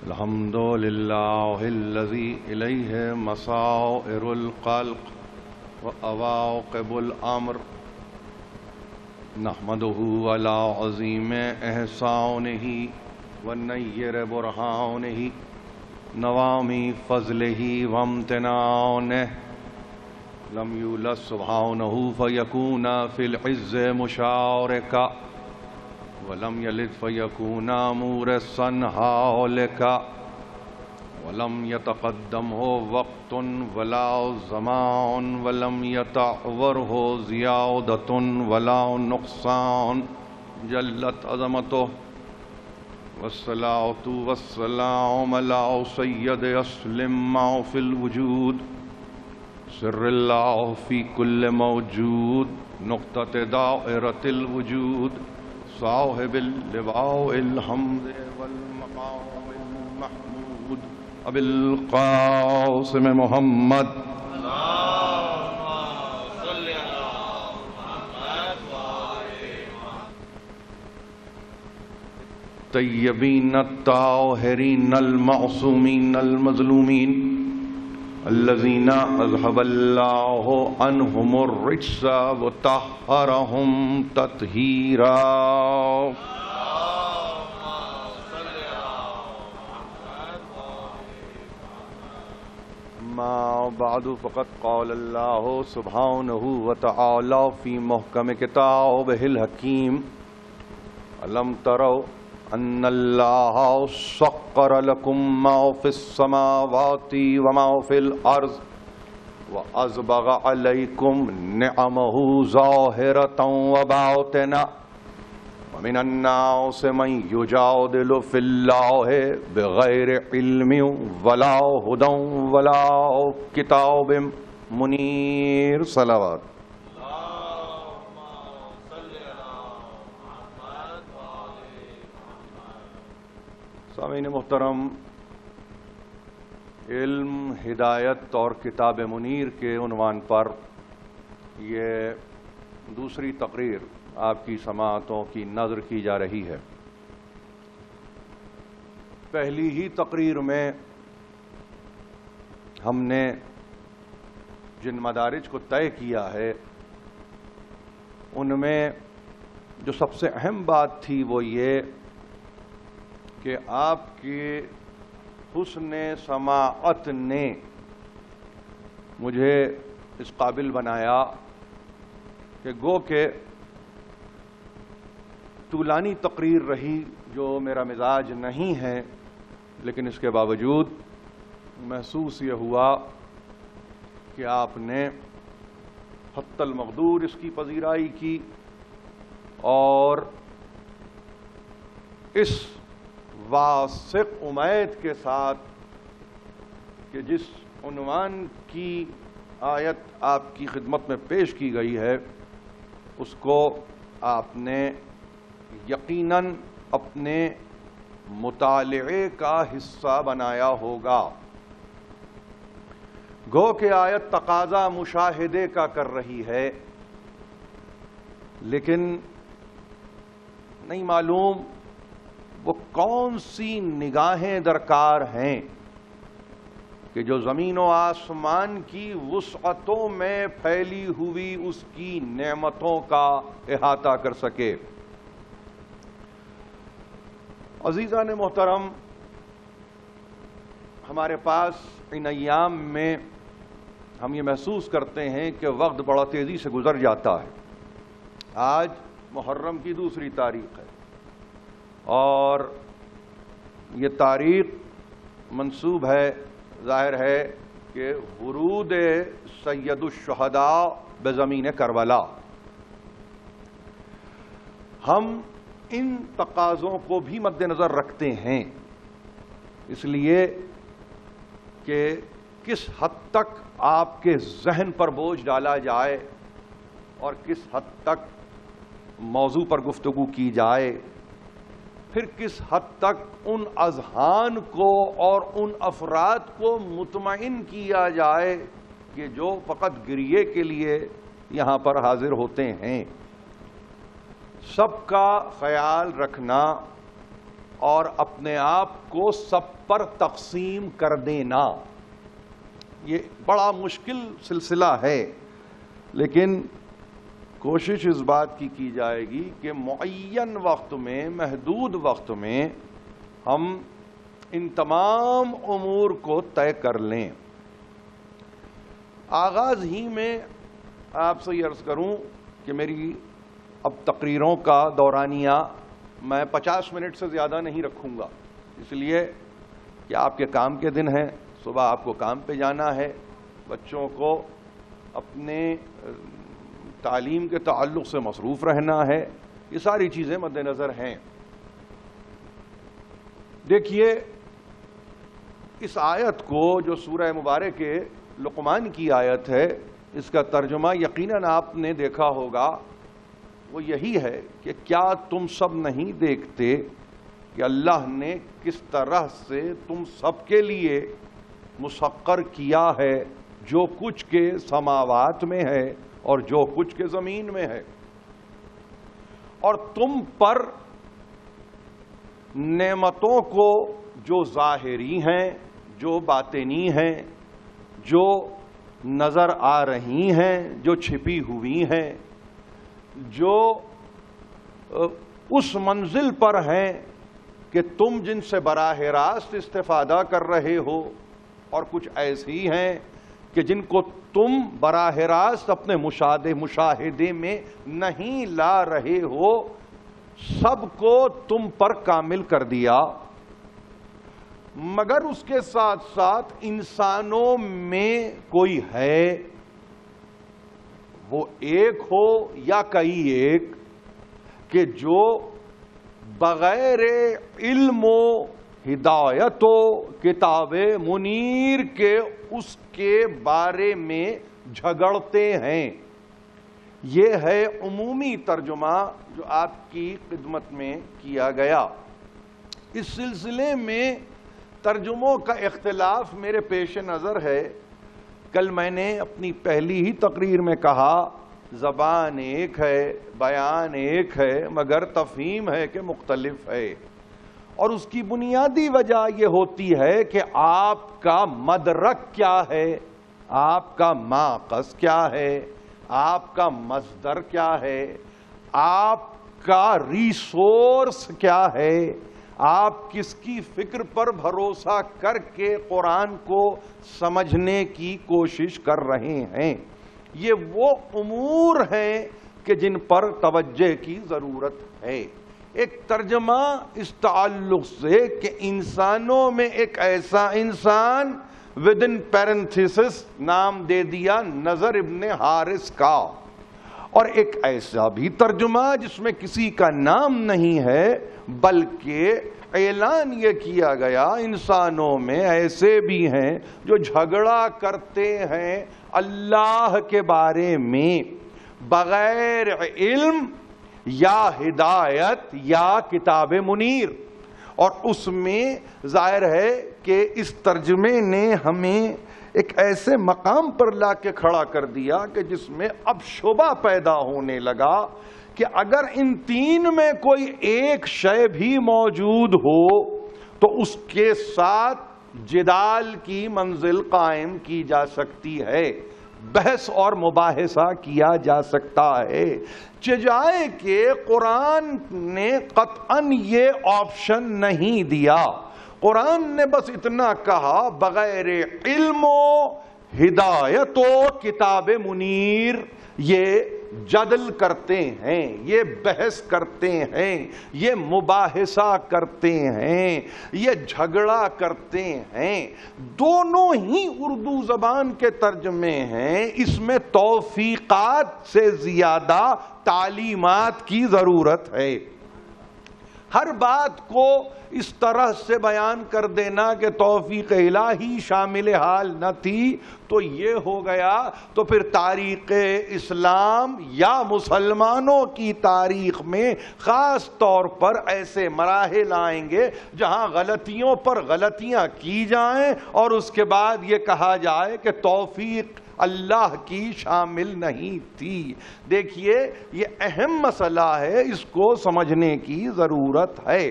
الحمد لله الذي إليه مصائر الخلق وأواقب الأمر نحمده على عظيم إحسانه ونير برهانه نوامي فضله وامتنانه لم يولد سبحانه فيكون في العز مشاركا ولم يلد فيكون مورثا هالكا ولم يتقدمه وقت ولا زمان ولم يتعوره زيادة ولا نقصان جلت عظمته والصلاة والسلام على سيد أسلم ما في الوجود سر الله في كل موجود نقطة دائرة الوجود صاحب اللواء الحمد والمقام المحمود أبي القاسم محمد طيبين الطاهرين المعصومين المظلومين الذين أذهب الله عنهم الرجس وطهرهم تطهيرا أما بعد فقد قال الله سبحانه وتعالى في محكم كتابه الحكيم ألم تروا أن الله سخر لكم ما في السماوات وما في الأرض وأسبغ عليكم نعمه ظاهرة وباطنة ومن الناس من يجادل في الله بغير علم ولا هدى ولا كتاب منير صلوات سامعین محترم، علم، ہدایت اور کتاب منیر کے عنوان پر یہ دوسری تقریر آپ کی سماعتوں کی نظر کی جا رہی ہے۔ پہلی ہی تقریر میں ہم نے جن مدارج کو طے کیا ہے ان میں جو سب سے اہم بات تھی وہ یہ کہ آپ کے حسن سماعت نے مجھے اس قابل بنایا کہ گو کہ طولانی تقریر رہی جو میرا مزاج نہیں ہے، لیکن اس کے باوجود محسوس یہ ہوا کہ آپ نے حتی المقدور اس کی پذیرائی کی اور اس واثق امید کے ساتھ کہ جس عنوان کی آیت آپ کی خدمت میں پیش کی گئی ہے اس کو آپ نے یقیناً اپنے مطالعے کا حصہ بنایا ہوگا۔ گو کہ آیت تقاضا مشاہدے کا کر رہی ہے، لیکن نہیں معلوم وہ کون سی نگاہیں درکار ہیں کہ جو زمین و آسمان کی وسعتوں میں پھیلی ہوئی اس کی نعمتوں کا احاطہ کر سکے۔ عزیزان محترم، ہمارے پاس ان ایام میں ہم یہ محسوس کرتے ہیں کہ وقت بڑا تیزی سے گزر جاتا ہے۔ آج محرم کی دوسری تاریخ ہے اور یہ تاریخ منسوب ہے، ظاہر ہے کہ ورود سید الشہداء بزمین کربلا۔ ہم ان تقاضوں کو بھی مد نظر رکھتے ہیں، اس لیے کہ کس حد تک آپ کے ذہن پر بوجھ ڈالا جائے اور کس حد تک موضوع پر گفتگو کی جائے، پھر کس حد تک ان اذہان کو اور ان افراد کو مطمئن کیا جائے کہ جو فقط گریے کے لیے یہاں پر حاضر ہوتے ہیں۔ سب کا خیال رکھنا اور اپنے آپ کو سب پر تقسیم کر دینا، یہ بڑا مشکل سلسلہ ہے، لیکن کوشش اس بات کی جائے گی کہ معین وقت میں، محدود وقت میں ہم ان تمام امور کو طے کر لیں۔ آغاز ہی میں آپ سے یہ عرض کروں کہ میری اب تقریروں کا دورانیہ میں 50 منٹ سے زیادہ نہیں رکھوں گا، اس لیے کہ آپ کے کام کے دن ہیں، صبح آپ کو کام پہ جانا ہے، بچوں کو اپنے تعلیم کے تعلق سے مصروف رہنا ہے، یہ ساری چیزیں مد نظر ہیں۔ دیکھیے اس آیت کو جو سورہ مبارک لقمان کی آیت ہے، اس کا ترجمہ یقیناً آپ نے دیکھا ہوگا، وہ یہی ہے کہ کیا تم سب نہیں دیکھتے کہ اللہ نے کس طرح سے تم سب کے لیے مسخر کیا ہے جو کچھ کے سماوات میں ہے اور جو کچھ کے زمین میں ہے، اور تم پر نعمتوں کو جو ظاہری ہیں، جو باطنی ہیں، جو نظر آ رہی ہیں، جو چھپی ہوئی ہیں، جو اس منزل پر ہیں کہ تم جن سے براہ راست استفادہ کر رہے ہو، اور کچھ ایسی ہیں کہ جن کو تم براہ راست اپنے مشاہدے میں نہیں لا رہے ہو، سب کو تم پر کامل کر دیا، مگر اس کے ساتھ ساتھ انسانوں میں کوئی ہے، وہ ایک ہو یا کئی ایک، کہ جو بغیر علم و ہدایت و کتاب منیر کے اس کے بارے میں جھگڑتے ہیں۔ یہ ہے عمومی ترجمہ جو آپ کی خدمت میں کیا گیا۔ اس سلسلے میں ترجموں کا اختلاف میرے پیش نظر ہے۔ کل میں نے اپنی پہلی ہی تقریر میں کہا، زبان ایک ہے، بیان ایک ہے، مگر تفہیم ہے کہ مختلف ہے، اور اس کی بنیادی وجہ یہ ہوتی ہے کہ آپ کا مدرک کیا ہے، آپ کا ماخذ کیا ہے، آپ کا مصدر کیا ہے، آپ کا ریسورس کیا ہے، آپ کس کی فکر پر بھروسہ کر کے قرآن کو سمجھنے کی کوشش کر رہے ہیں۔ یہ وہ امور ہیں کہ جن پر توجہ کی ضرورت ہے۔ ایک ترجمہ اس تعلق سے کہ انسانوں میں ایک ایسا انسان ودن پیرنتھیسس نام دے دیا نضر ابن حارث کا، اور ایک ایسا بھی ترجمہ جس میں کسی کا نام نہیں ہے، بلکہ اعلان یہ کیا گیا انسانوں میں ایسے بھی ہیں جو جھگڑا کرتے ہیں اللہ کے بارے میں بغیر علم یا ہدایت یا کتاب منیر۔ اور اس میں ظاہر ہے کہ اس ترجمے نے ہمیں ایک ایسے مقام پر لا کے کھڑا کر دیا کہ جس میں اب شبہ پیدا ہونے لگا کہ اگر ان تین میں کوئی ایک شے بھی موجود ہو تو اس کے ساتھ جدال کی منزل قائم کی جا سکتی ہے، بحث اور مباحثہ کیا جا سکتا ہے، چجائے کہ قرآن نے قطعاً یہ آپشن نہیں دیا۔ قرآن نے بس اتنا کہا بغیر علم و ہدایت و کتاب منیر یہ جدل کرتے ہیں، یہ بحث کرتے ہیں، یہ مباحثہ کرتے ہیں، یہ جھگڑا کرتے ہیں۔ دونوں ہی اردو زبان کے ترجمے ہیں، اس میں توفیقات سے زیادہ تعلیمات کی ضرورت ہے۔ ہر بات کو اس طرح سے بیان کر دینا کہ توفیق الہی شامل حال نہ تھی تو یہ ہو گیا، تو پھر تاریخ اسلام یا مسلمانوں کی تاریخ میں خاص طور پر ایسے مراحل آئیں گے جہاں غلطیوں پر غلطیاں کی جائیں اور اس کے بعد یہ کہا جائے کہ توفیق اللہ کی شامل نہیں تھی۔ دیکھیے یہ اہم مسئلہ ہے، اس کو سمجھنے کی ضرورت ہے۔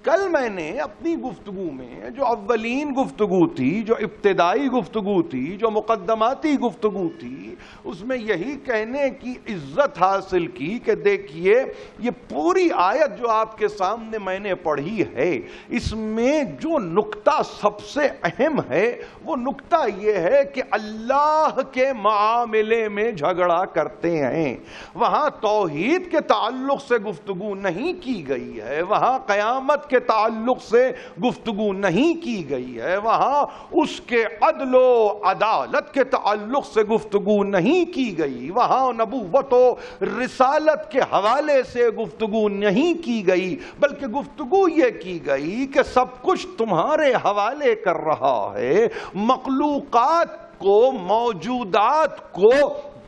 کل میں نے اپنی گفتگو میں جو اولین گفتگو تھی، جو ابتدائی گفتگو تھی، جو مقدماتی گفتگو تھی، اس میں یہی کہنے کی عزت حاصل کی کہ دیکھیے یہ پوری آیت جو آپ کے سامنے میں نے پڑھی ہے، اس میں جو نقطہ سب سے اہم ہے وہ نقطہ یہ ہے کہ اللہ کے معاملے میں جھگڑا کرتے ہیں۔ وہاں توحید کے تعلق سے گفتگو نہیں کی گئی ہے، وہاں قیامت کے تعلق سے گفتگو نہیں کی گئی ہے، وہاں اس کے عدل و عدالت کے تعلق سے گفتگو نہیں کی گئی، وہاں نبوت و رسالت کے حوالے سے گفتگو نہیں کی گئی، بلکہ گفتگو یہ کی گئی کہ سب کچھ تمہارے حوالے کر رہا ہے، مخلوقات کو، موجودات کو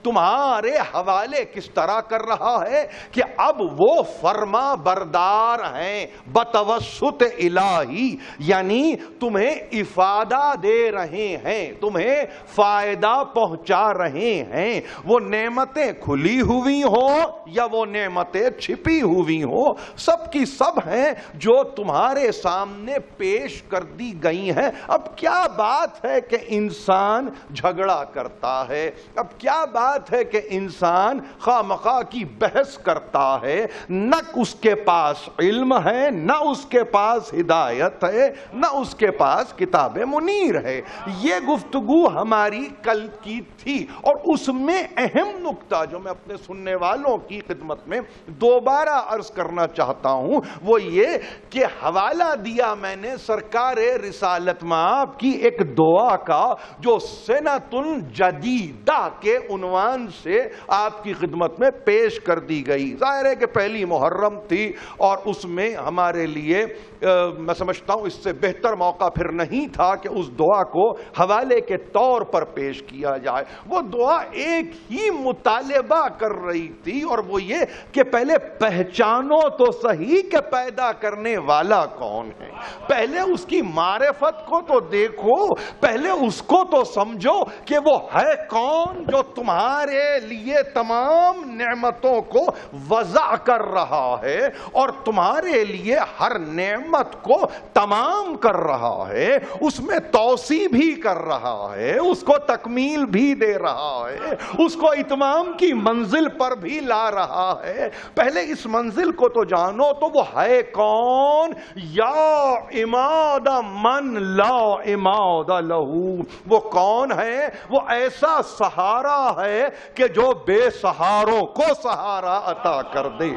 تمہارے حوالے کس طرح کر رہا ہے کہ اب وہ فرما بردار ہیں بتوسط الہی، یعنی تمہیں افادہ دے رہے ہیں، تمہیں فائدہ پہنچا رہے ہیں، وہ نعمتیں کھلی ہوئی ہوں یا وہ نعمتیں چھپی ہوئی ہوں، سب کی سب ہیں جو تمہارے سامنے پیش کر دی گئی ہیں۔ اب کیا بات ہے کہ انسان جھگڑا کرتا ہے، اب کیا بات ہے کہ انسان خواہ مخواہ کی بحث کرتا ہے، نہ اس کے پاس علم ہے، نہ اس کے پاس ہدایت ہے، نہ اس کے پاس کتاب منیر ہے۔ یہ گفتگو ہماری کل کی تھی، اور اس میں اہم نقطہ جو میں اپنے سننے والوں کی خدمت میں دوبارہ عرض کرنا چاہتا ہوں وہ یہ کہ حوالہ دیا میں نے سرکار رسالت مآب کی ایک دعا کا جو سنۃ الجدیدہ کے عنوان سے آپ کی خدمت میں پیش کر دی گئی۔ ظاہر ہے کہ پہلی محرم تھی اور اس میں ہمارے لیے میں سمجھتا ہوں اس سے بہتر موقع پھر نہیں تھا کہ اس دعا کو حوالے کے طور پر پیش کیا جائے۔ وہ دعا ایک ہی مطالبہ کر رہی تھی، اور وہ یہ کہ پہلے پہچانو تو صحیح کہ پیدا کرنے والا کون ہے، پہلے اس کی معرفت کو تو دیکھو، پہلے اس کو تو سمجھو کہ وہ ہے کون جو تمہارے لیے تمام نعمتوں کو وضع کر رہا ہے اور تمہارے لیے ہر نعمت کو تمام کر رہا ہے، اس میں توسیع بھی کر رہا ہے، اس کو تکمیل بھی دے رہا ہے، اس کو اتمام کی منزل پر بھی لا رہا ہے۔ پہلے اس منزل کو تو جانو، تو وہ ہے کون؟ یا عماد من لا عماد لہو، وہ کون ہے؟ وہ ایسا سہارا ہے کہ جو بے سہاروں کو سہارا عطا کر دے۔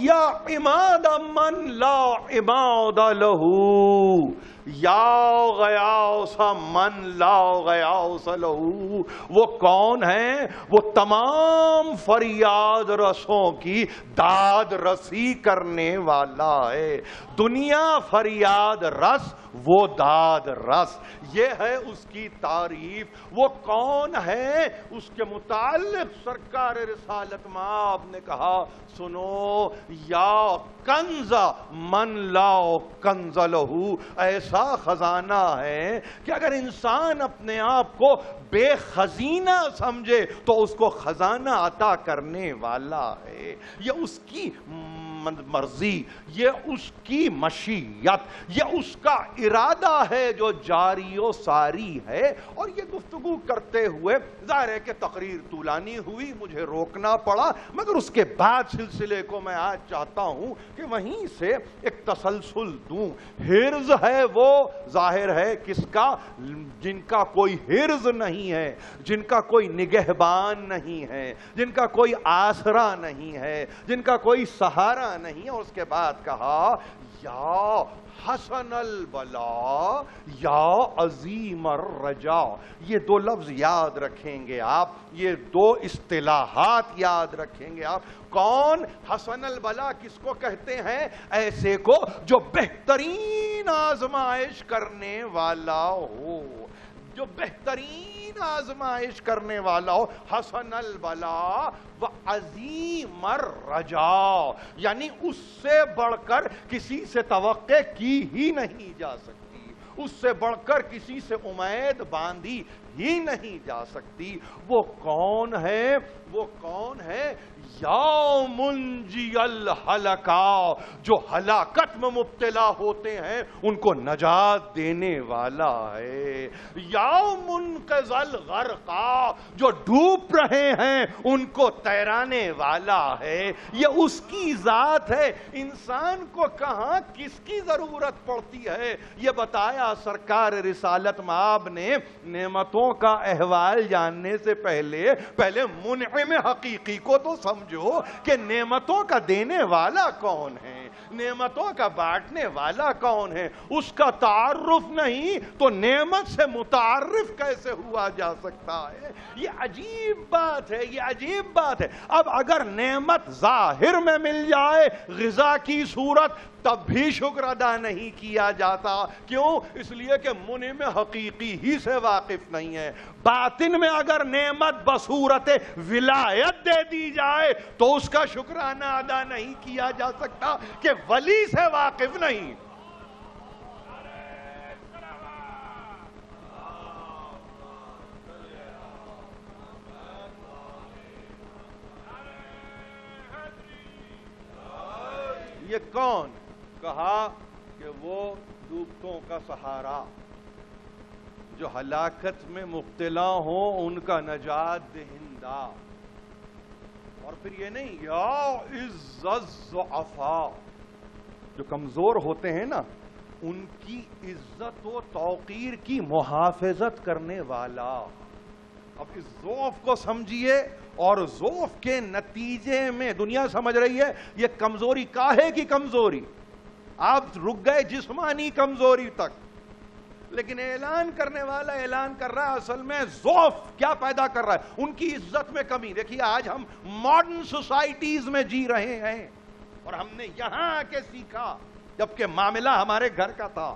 یا عماد من لا عماد لہو، یا غیاث من لا غیاث لہو، وہ کون ہے؟ وہ تمام فریاد رسوں کی داد رسی کرنے والا ہے۔ دنیا فریاد رس، وہ داد رس، یہ ہے اس کی تعریف۔ وہ کون ہے؟ اس کے متعلق سرکار رسالت مآب نے کہا سنو، یا کنز من لا کنز لہو، ایسا خزانہ ہے کہ اگر انسان اپنے آپ کو بے خزینہ سمجھے تو اس کو خزانہ عطا کرنے والا ہے۔ یہ اس کی مرضی، یہ اس کی مشیت، یہ اس کا ارادہ ہے جو جاری و ساری ہے۔ اور یہ گفتگو کرتے ہوئے ظاہر ہے کہ تقریر طولانی ہوئی، مجھے روکنا پڑا، مگر اس کے بعد سلسلے کو میں آج چاہتا ہوں کہ وہیں سے ایک تسلسل دوں۔ حرز ہے وہ ظاہر ہے کس کا؟ جن کا کوئی حرز نہیں ہے، جن کا کوئی نگہبان نہیں ہے، جن کا کوئی آسرا نہیں ہے، جن کا کوئی سہارا نہیں ہے۔ اور اس کے بعد کہا یا حسن البلا یا عظیم الرجا، یہ دو لفظ یاد رکھیں گے آپ، یہ دو اصطلاحات یاد رکھیں گے آپ۔ کون؟ حسن البلا کس کو کہتے ہیں؟ ایسے کو جو بہترین آزمائش کرنے والا ہو، جو بہترین آزمائش کرنے والا ہو۔ حسن البلا و عظیم الرجا، یعنی اس سے بڑھ کر کسی سے توقع کی ہی نہیں جا سکتی، اس سے بڑھ کر کسی سے امید باندھی ہی نہیں جا سکتی۔ وہ کون ہے؟ وہ کون ہے؟ یا منجی الہلکا، جو ہلاکت میں مبتلا ہوتے ہیں ان کو نجات دینے والا ہے۔ یا منقذ الغرقا، جو ڈوب رہے ہیں ان کو تیرانے والا ہے۔ یہ اس کی ذات ہے۔ انسان کو کہاں کس کی ضرورت پڑتی ہے؟ یہ بتایا سرکار رسالت مآب نے۔ نعمتوں کا احوال جاننے سے پہلے منعم حقیقی کو تو سمجھو کہ نعمتوں کا دینے والا کون ہے، نعمتوں کا بانٹنے والا کون ہے۔ اس کا تعارف نہیں تو نعمت سے متعارف کیسے ہوا جا سکتا ہے؟ یہ عجیب بات ہے، یہ عجیب بات ہے۔ اب اگر نعمت ظاہر میں مل جائے غذا کی صورت، تب بھی شکر ادا نہیں کیا جاتا۔ کیوں؟ اس لیے کہ منعم حقیقی ہی سے واقف نہیں ہے۔ باطن میں اگر نعمت بصورت ولایت دے دی جائے تو اس کا شکرانہ ادا نہیں کیا جا سکتا کہ ولی سے واقف نہیں۔ یہ کون؟ کہا کہ وہ ڈوبتوں کا سہارا، جو ہلاکت میں مبتلا ہوں ان کا نجات دہندہ۔ اور پھر یہ نہیں، یا عز الضعفاء، جو کمزور ہوتے ہیں نا ان کی عزت و توقیر کی محافظت کرنے والا۔ اب اس ضعف کو سمجھیے، اور ضعف کے نتیجے میں دنیا سمجھ رہی ہے یہ کمزوری کاہے کی کمزوری، آپ رک گئے جسمانی کمزوری تک، لیکن اعلان کرنے والا اعلان کر رہا ہے اصل میں ضعف کیا پیدا کر رہا ہے، ان کی عزت میں کمی۔ دیکھیے آج ہم ماڈرن سوسائٹیز میں جی رہے ہیں، اور ہم نے یہاں آ کے سیکھا، جبکہ معاملہ ہمارے گھر کا تھا،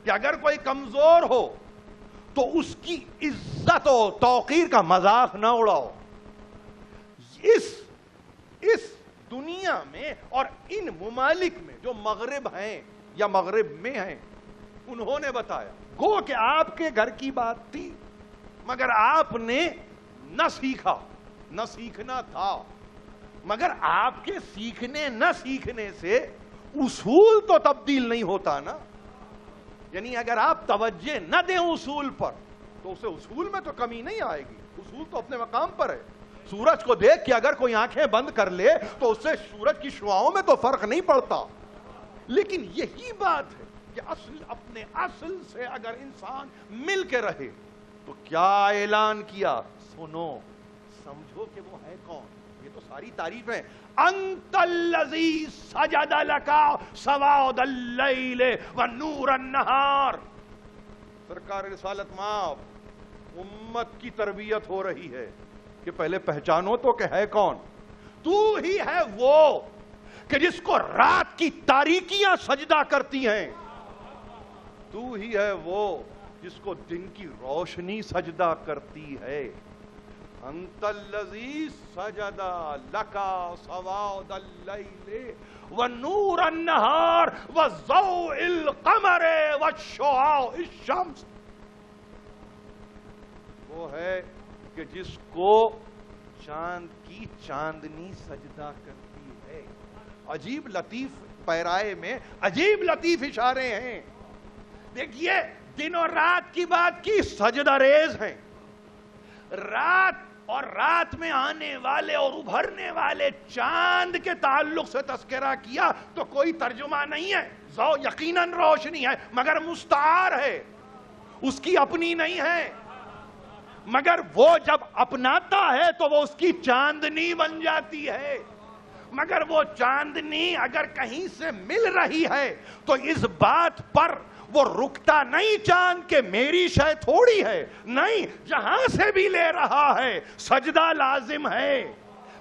کہ اگر کوئی کمزور ہو تو اس کی عزت و توقیر کا مذاق نہ اڑاؤ۔ اس دنیا میں اور ان ممالک میں جو مغرب ہیں یا مغرب میں ہیں، انہوں نے بتایا، گو کہ آپ کے گھر کی بات تھی مگر آپ نے نہ سیکھا، نہ سیکھنا تھا، مگر آپ کے سیکھنے نہ سیکھنے سے اصول تو تبدیل نہیں ہوتا نا۔ یعنی اگر آپ توجہ نہ دیں اصول پر تو اسے اصول میں تو کمی نہیں آئے گی، اصول تو اپنے مقام پر ہے۔ سورج کو دیکھ کے اگر کوئی آنکھیں بند کر لے تو اس سے سورج کی شعاؤں میں تو فرق نہیں پڑتا، لیکن یہی بات ہے کہ اپنے اصل سے اگر انسان مل کے رہے تو کیا اعلان کیا، سنو سمجھو کہ وہ ہے کون۔ یہ تو ساری تعریفیں، انت الذی سجد لک سواد اللیل ونور النہار۔ سرکار رسالت مآب، امت کی تربیت ہو رہی ہے کہ پہلے پہچانو تو کہ ہے کون۔ تو ہی ہے وہ کہ جس کو رات کی تاریکیاں سجدہ کرتی ہیں، تو ہی ہے وہ جس کو دن کی روشنی سجدہ کرتی ہے۔ انت الذی سجد لک سواد اللیل ونور النہار وضوء القمر وشعاع الشمس۔ وہ ہے کہ جس کو چاند کی چاندنی سجدہ کرتی ہے۔ عجیب لطیف پیرائے میں عجیب لطیف اشارے ہیں۔ دیکھیے دن اور رات کی بات کی، سجدہ ریز ہیں۔ رات اور رات میں آنے والے اور ابھرنے والے چاند کے تعلق سے تذکرہ کیا تو کوئی ترجمہ نہیں ہے، یقیناً روشنی ہے مگر مستعار ہے، اس کی اپنی نہیں ہے، مگر وہ جب اپناتا ہے تو وہ اس کی چاندنی بن جاتی ہے۔ مگر وہ چاندنی اگر کہیں سے مل رہی ہے تو اس بات پر وہ رکتا نہیں چاند کہ میری شے تھوڑی ہے، نہیں، جہاں سے بھی لے رہا ہے سجدہ لازم ہے،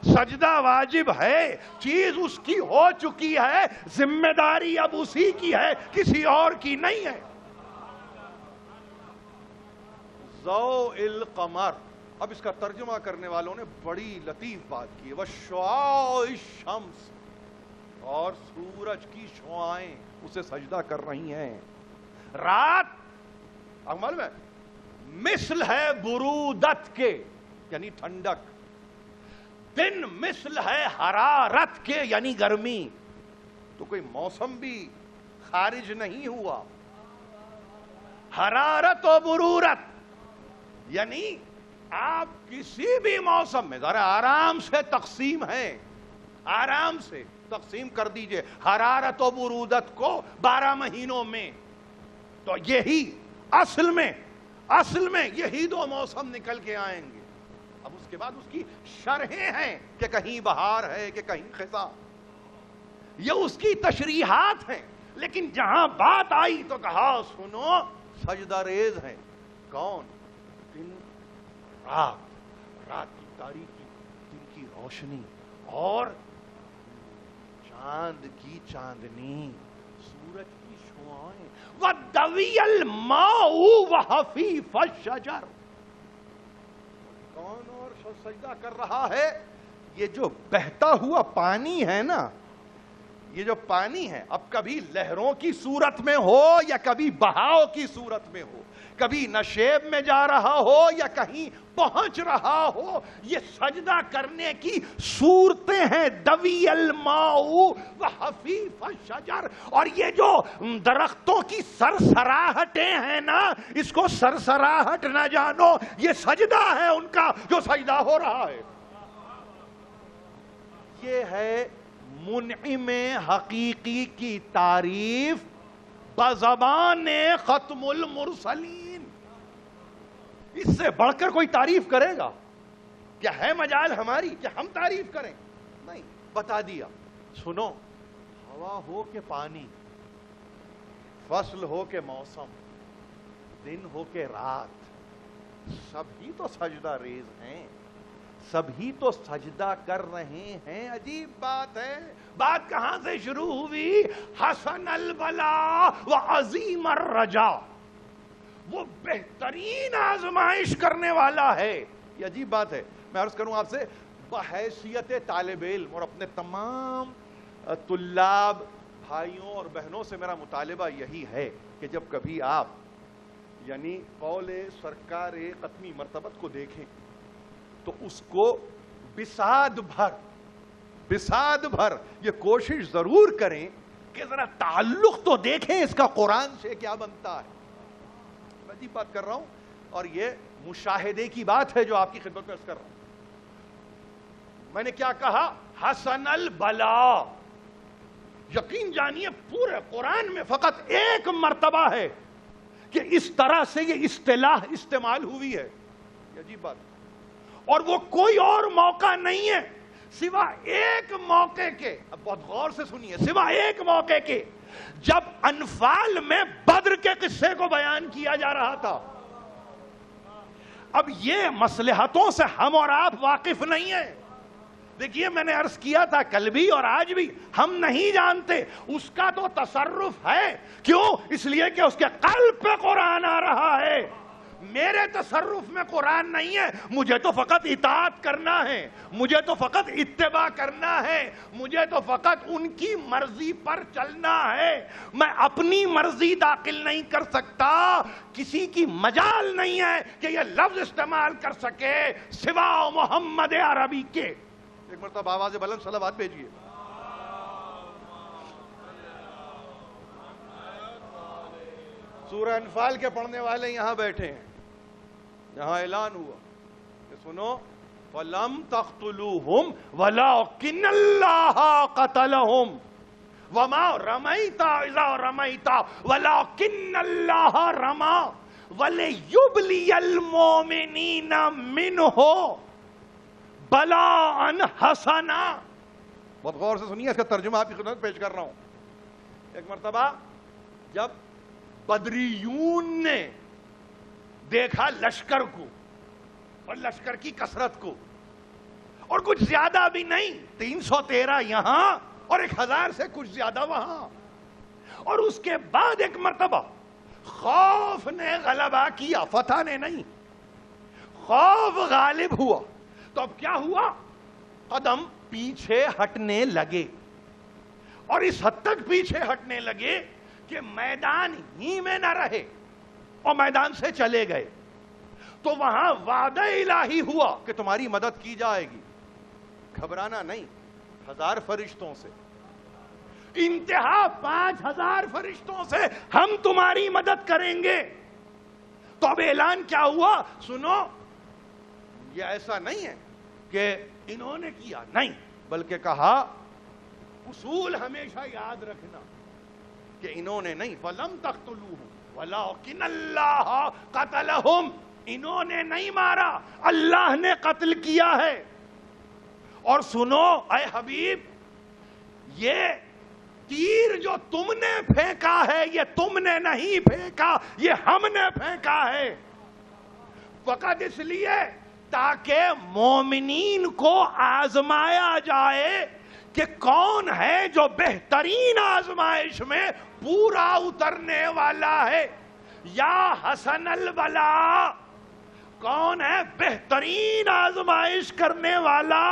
سجدہ واجب ہے، چیز اس کی ہو چکی ہے، ذمہ داری اب اسی کی ہے، کسی اور کی نہیں ہے۔ ضوء القمر، اب اس کا ترجمہ کرنے والوں نے بڑی لطیف بات کی، وشعاع الشمس، اور سورج کی شعائیں اسے سجدہ کر رہی ہیں۔ رات معلوم ہے مثل ہے برودت کے یعنی ٹھنڈک، دن مثل ہے حرارت کے یعنی گرمی. تو کوئی موسم بھی خارج نہیں ہوا. حرارت و برورت یعنی آپ کسی بھی موسم میں ذرا آرام سے تقسیم ہے، آرام سے تقسیم کر دیجئے حرارت و برودت کو 12 مہینوں میں. تو یہی اصل میں یہی 2 موسم نکل کے آئیں گے. اب اس کے بعد اس کی شرحیں ہیں کہ کہیں بہار ہے کہ کہیں خزاں، یہ اس کی تشریحات ہیں. لیکن جہاں بات آئی تو کہا سنو سجدہ ریز ہیں. کون؟ دن رات کی تاریکی، دن کی روشنی اور چاند کی چاندنی، سورج کی شعاعیں. وَدَّوِيَ الْمَاءُ وَحَفِيفَ الشَّجَرِ. کون اور سجدہ کر رہا ہے؟ یہ جو بہتا ہوا پانی ہے نا، یہ جو پانی ہے اب کبھی لہروں کی صورت میں ہو یا کبھی بہاؤ کی صورت میں ہو، کبھی نشیب میں جا رہا ہو یا کہیں پہنچ رہا ہو، یہ سجدہ کرنے کی صورتیں ہیں. دوی الماء وحفیف الشجر. اور یہ جو درختوں کی سرسراہٹیں ہیں نا، اس کو سرسراہٹ نہ جانو، یہ سجدہ ہے ان کا جو سجدہ ہو رہا ہے. یہ ہے منعم حقیقی کی تعریف بزبان ختم المرسلین. اس سے بڑھ کر کوئی تعریف کرے گا؟ کیا ہے مجال ہماری کہ ہم تعریف کریں؟ نہیں، بتا دیا. سنو، ہوا ہو کہ پانی، فصل ہو کہ موسم، دن ہو کہ رات، سبھی تو سجدہ ریز ہیں، سبھی تو سجدہ کر رہے ہیں. عجیب بات ہے. بات کہاں سے شروع ہوئی؟ حسن البلا وعظیم الرجا. وہ بہترین آزمائش کرنے والا ہے. یہ عجیب بات ہے. میں عرض کروں آپ سے بحیثیت طالب علم اور اپنے تمام طلاب بھائیوں اور بہنوں سے میرا مطالبہ یہی ہے کہ جب کبھی آپ یعنی قول سرکار قطمی مرتبت کو دیکھیں تو اس کو بساد بھر یہ کوشش ضرور کریں کہ ذرا تعلق تو دیکھیں اس کا قرآن سے کیا بنتا ہے. میں عجیب بات کر رہا ہوں اور یہ مشاہدے کی بات ہے جو آپ کی خدمت میں عرض کر رہا ہوں. میں نے کیا کہا؟ حسن البلا. یقین جانیے پورے قرآن میں فقط ایک مرتبہ ہے کہ اس طرح سے یہ اصطلاح استعمال ہوئی ہے. یہ عجیب بات. اور وہ کوئی اور موقع نہیں ہے سوا ایک موقع کے. اب بہت غور سے سنیے. سوا ایک موقع کے جب انفال میں بدر کے قصے کو بیان کیا جا رہا تھا. اب یہ مصلحتوں سے ہم اور آپ واقف نہیں ہیں. دیکھیے میں نے عرض کیا تھا کل بھی اور آج بھی، ہم نہیں جانتے. اس کا تو تصرف ہے. کیوں؟ اس لیے کہ اس کے قلب پہ قرآن آ رہا ہے. میرے تصرف میں قرآن نہیں ہے. مجھے تو فقط اطاعت کرنا ہے، مجھے تو فقط اتباع کرنا ہے، مجھے تو فقط ان کی مرضی پر چلنا ہے. میں اپنی مرضی داخل نہیں کر سکتا. کسی کی مجال نہیں ہے کہ یہ لفظ استعمال کر سکے سوا محمد عربی کے. ایک مرتبہ آواز بلند صلوات بھیجیے. سورہ انفال کے پڑھنے والے یہاں بیٹھے ہیں. یہاں اعلان ہوا کہ سنو وَلَمْ تَقْتُلُوهُمْ وَلَكِنَّ اللَّهَ قَتَلَهُمْ وَمَا رَمَيْتَ إِذَا رَمَيْتَ وَلَكِنَّ اللَّهَ رَمَى وَلِيُبْلِيَ الْمُؤْمِنِينَ مِنْهُ بَلَاءً حَسَنًا. بہت غور سے سنیے، اس کا ترجمہ آپ کی خدمت پیش کر رہا ہوں. ایک مرتبہ جب بدریون نے دیکھا لشکر کو اور لشکر کی کثرت کو، اور کچھ زیادہ بھی نہیں، 313 یہاں اور 1000 سے کچھ زیادہ وہاں. اور اس کے بعد ایک مرتبہ خوف نے غلبہ کیا، فتح نے نہیں. خوف غالب ہوا تو اب کیا ہوا؟ قدم پیچھے ہٹنے لگے. اور اس حد تک پیچھے ہٹنے لگے کہ میدان ہی میں نہ رہے اور میدان سے چلے گئے. تو وہاں وعدہ الہی ہوا کہ تمہاری مدد کی جائے گی. گھبرانا نہیں. 1000 فرشتوں سے, انتہا 5000 فرشتوں سے ہم تمہاری مدد کریں گے. تو اب اعلان کیا ہوا؟ سنو, یہ ایسا نہیں ہے کہ انہوں نے کیا, نہیں, بلکہ کہا اصول ہمیشہ یاد رکھنا کہ انہوں نے نہیں. فَلَمْ تَقْتُلُوهُمْ وَلَٰكِنَّ اللَّهَ قَتَلَهُمْ, انہوں نے نہیں مارا, اللہ نے قتل کیا ہے. اور سنو اے حبیب, یہ تیر جو تم نے پھینکا ہے یہ تم نے نہیں پھینکا, یہ ہم نے پھینکا ہے. فقط اس لیے تاکہ مومنین کو آزمایا جائے کہ کون ہے جو بہترین آزمائش میں پورا اترنے والا ہے. یا حسن البلا, کون ہے بہترین آزمائش کرنے والا.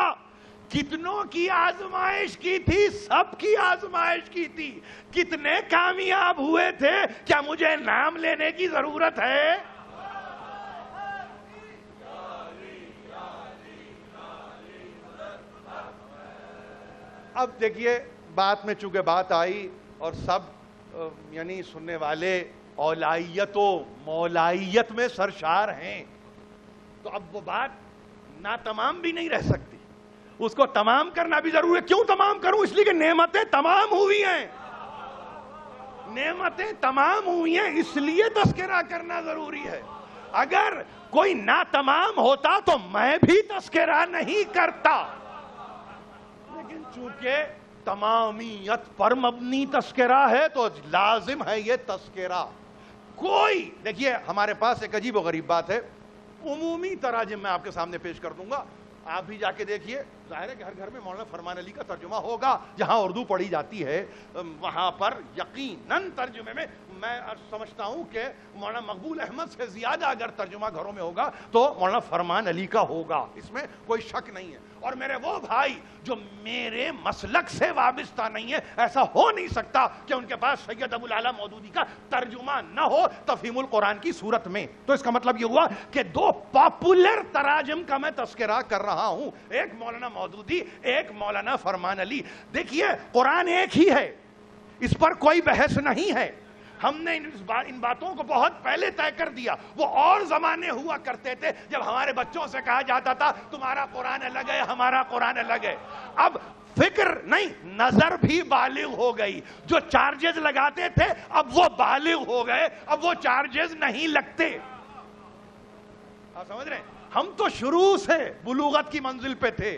کتنوں کی آزمائش کی تھی؟ سب کی آزمائش کی تھی. کتنے کامیاب ہوئے تھے؟ کیا مجھے نام لینے کی ضرورت ہے؟ اب دیکھیے, بات میں چونکہ بات آئی اور سب یعنی سننے والے اولائیت و مولائیت میں سرشار ہیں, تو اب وہ بات ناتمام بھی نہیں رہ سکتی, اس کو تمام کرنا بھی ضروری ہے. کیوں تمام کروں؟ اس لیے کہ نعمتیں تمام ہوئی ہیں. نعمتیں تمام ہوئی ہیں اس لیے تذکرہ کرنا ضروری ہے. اگر کوئی ناتمام ہوتا تو میں بھی تذکرہ نہیں کرتا, لیکن چونکہ تمامیت پر مبنی تذکرہ ہے تو لازم ہے یہ تذکرہ. کوئی دیکھیے, ہمارے پاس ایک عجیب و غریب بات ہے, عمومی تراجم میں آپ کے سامنے پیش کر دوں گا, آپ بھی جا کے دیکھیے. ظاہر ہے کہ ہر گھر میں مولانا فرمان علی کا ترجمہ ہوگا, جہاں اردو پڑھی جاتی ہے وہاں پر یقیناً ترجمے میں میں سمجھتا ہوں کہ مولانا مقبول احمد سے زیادہ اگر ترجمہ گھروں میں ہوگا تو مولانا فرمان علی کا ہوگا, اس میں کوئی شک نہیں ہے. اور میرے وہ بھائی جو میرے مسلک سے وابستہ نہیں ہے, ایسا ہو نہیں سکتا کہ ان کے پاس سید ابو الاعلی مودودی کا ترجمہ نہ ہو تفہیم القرآن کی صورت میں. تو اس کا مطلب یہ ہوا کہ 2 پاپولر تراجم کا میں تذکرہ کر رہا ہوں, ایک مولانا مودودی, ایک مولانا فرمان علی. دیکھیے, قرآن ایک ہی ہے, اس پر کوئی بحث نہیں ہے. ہم نے ان باتوں کو بہت پہلے طے کر دیا. وہ اور زمانے ہوا کرتے تھے جب ہمارے بچوں سے کہا جاتا تھا تمہارا قرآن الگ ہے, ہمارا قرآن الگ ہے. اب فکر نہیں, نظر بھی بالغ ہو گئی. جو چارجز لگاتے تھے اب وہ بالغ ہو گئے, اب وہ چارجز نہیں لگتے. آپ سمجھ رہے ہیں, ہم تو شروع سے بلوغت کی منزل پہ تھے,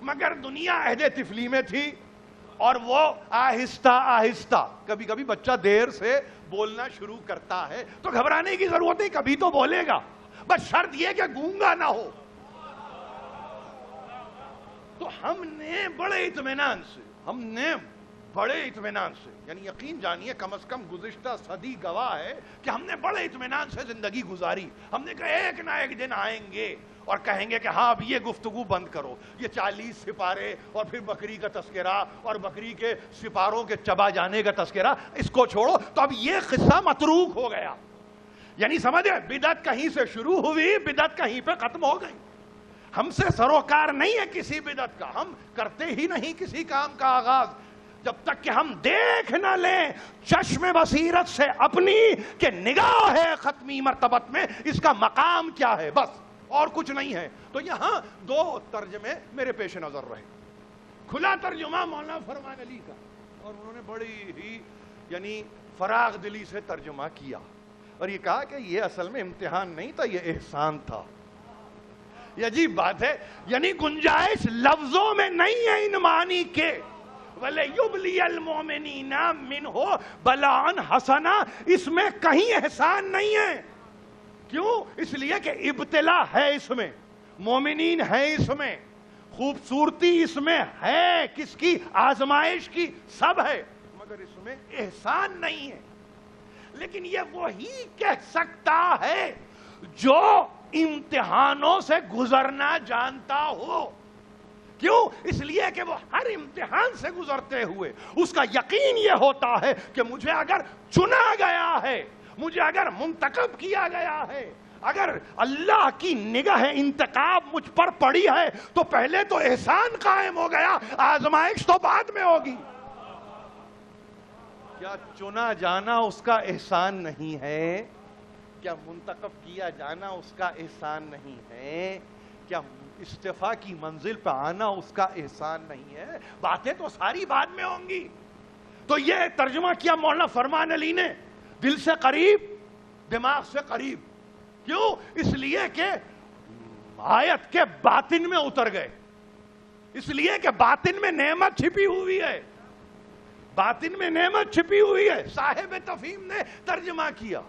مگر دنیا عہد طفلی میں تھی اور وہ آہستہ آہستہ, کبھی کبھی بچہ دیر سے بولنا شروع کرتا ہے تو گھبرانے کی ضرورت نہیں, کبھی تو بولے گا, بس شرط یہ کہ گونگا نہ ہو. تو ہم نے بڑے اطمینان سے یعنی یقین جانیے کم از کم گزشتہ صدی گواہ ہے کہ ہم نے بڑے اطمینان سے زندگی گزاری. ہم نے کہا ایک نہ ایک دن آئیں گے اور کہیں گے کہ ہاں اب یہ گفتگو بند کرو, یہ 40 سپارے اور پھر بکری کا تذکرہ اور بکری کے سپاروں کے چبا جانے کا تذکرہ, اس کو چھوڑو. تو اب یہ قصہ متروک ہو گیا. یعنی سمجھے, بدعت کہیں سے شروع ہوئی, بدعت کہیں پہ ختم ہو گئی. ہم سے سروکار نہیں ہے کسی بدعت کا, ہم کرتے ہی نہیں کسی کام کا آغاز جب تک کہ ہم دیکھ نہ لیں چشم بصیرت سے اپنی کہ نگاہ ہے ختمی مرتبت میں اس کا مقام کیا ہے, بس اور کچھ نہیں ہے. تو یہاں 2 ترجمے میرے پیش نظر رہے. کھلا ترجمہ مولانا فرمان علی کا, اور انہوں نے بڑی ہی یعنی فراغ دلی سے ترجمہ کیا اور یہ کہا کہ یہ اصل میں امتحان نہیں تھا, یہ احسان تھا. یہ عجیب بات ہے, یعنی گنجائش لفظوں میں نہیں ہے ان معنی کے. وَلَيُبْلِيَ الْمُؤْمِنِينَ مِنْهُ بَلَاءً حَسَنًا, اس میں کہیں احسان نہیں ہے. کیوں؟ اس لیے کہ ابتلا ہے اس میں, مومنین ہے اس میں, خوبصورتی اس میں ہے, کس کی؟ آزمائش کی, سب ہے, مگر اس میں احسان نہیں ہے. لیکن یہ وہی کہہ سکتا ہے جو امتحانوں سے گزرنا جانتا ہو. کیوں؟ اس لیے کہ وہ ہر امتحان سے گزرتے ہوئے اس کا یقین یہ ہوتا ہے کہ مجھے اگر چنا گیا ہے, مجھے اگر منتخب کیا گیا ہے, اگر اللہ کی نگاہ انتقام مجھ پر پڑی ہے تو پہلے تو احسان قائم ہو گیا، آزمائش تو بعد میں ہوگی۔ کیا چنا جانا اس کا احسان نہیں ہے؟ کیا منتخب کیا جانا اس کا احسان نہیں ہے؟ کیا استعفا کی منزل پہ آنا اس کا احسان نہیں ہے؟ باتیں تو ساری بعد میں ہوں گی۔ تو یہ ترجمہ کیا مولانا فرمان علی نے، دل سے قریب دماغ سے قریب۔ کیوں؟ اس لیے کہ آیت کے باطن میں اتر گئے، اس لیے کہ باطن میں نعمت چھپی ہوئی ہے، باطن میں نعمت چھپی ہوئی ہے۔ صاحب تفہیم نے ترجمہ کیا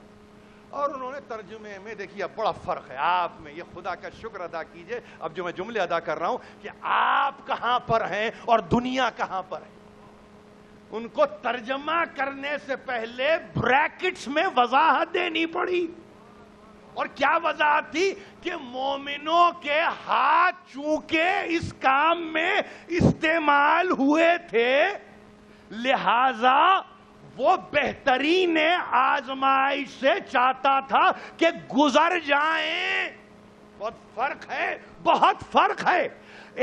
اور انہوں نے ترجمے میں دیکھیے بڑا فرق ہے آپ میں، یہ خدا کا شکر ادا کیجئے اب جو میں جملے ادا کر رہا ہوں کہ آپ کہاں پر ہیں اور دنیا کہاں پر ہے۔ ان کو ترجمہ کرنے سے پہلے بریکٹس میں وضاحت دینی پڑی، اور کیا وضاحت تھی کہ مومنوں کے ہاتھ چونکہ اس کام میں استعمال ہوئے تھے لہذا وہ بہترین آزمائش سے چاہتا تھا کہ گزر جائیں۔ بہت فرق ہے، بہت فرق ہے۔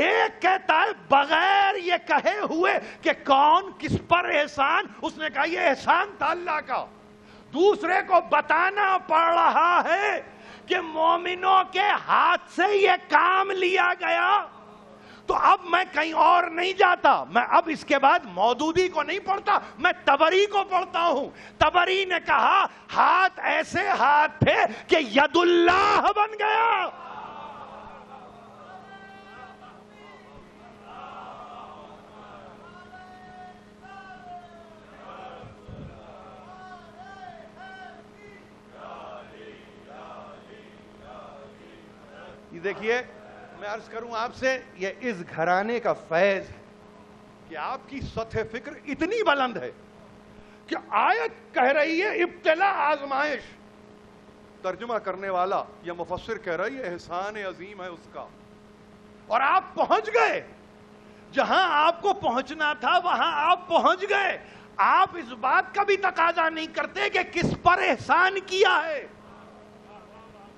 ایک کہتا ہے بغیر یہ کہے ہوئے کہ کون کس پر احسان، اس نے کہا یہ احسان تھا اللہ کا۔ دوسرے کو بتانا پڑ رہا ہے کہ مومنوں کے ہاتھ سے یہ کام لیا گیا، تو اب میں کہیں اور نہیں جاتا، میں اب اس کے بعد مودودی کو نہیں پڑھتا، میں طبری کو پڑھتا ہوں۔ طبری نے کہا ہاتھ ایسے ہاتھ تھے کہ ید اللہ بن گیا۔ یہ دیکھیے میں عرض کروں آپ سے، یہ اس گھرانے کا فیض ہے کہ آپ کی سطح فکر اتنی بلند ہے کہ آیت کہہ رہی ہے ابتلا آزمائش، ترجمہ کرنے والا یا مفسر کہہ رہا ہے یہ احسان عظیم ہے اس کا، اور آپ پہنچ گئے جہاں آپ کو پہنچنا تھا، وہاں آپ پہنچ گئے۔ آپ اس بات کا بھی تقاضا نہیں کرتے کہ کس پر احسان کیا ہے،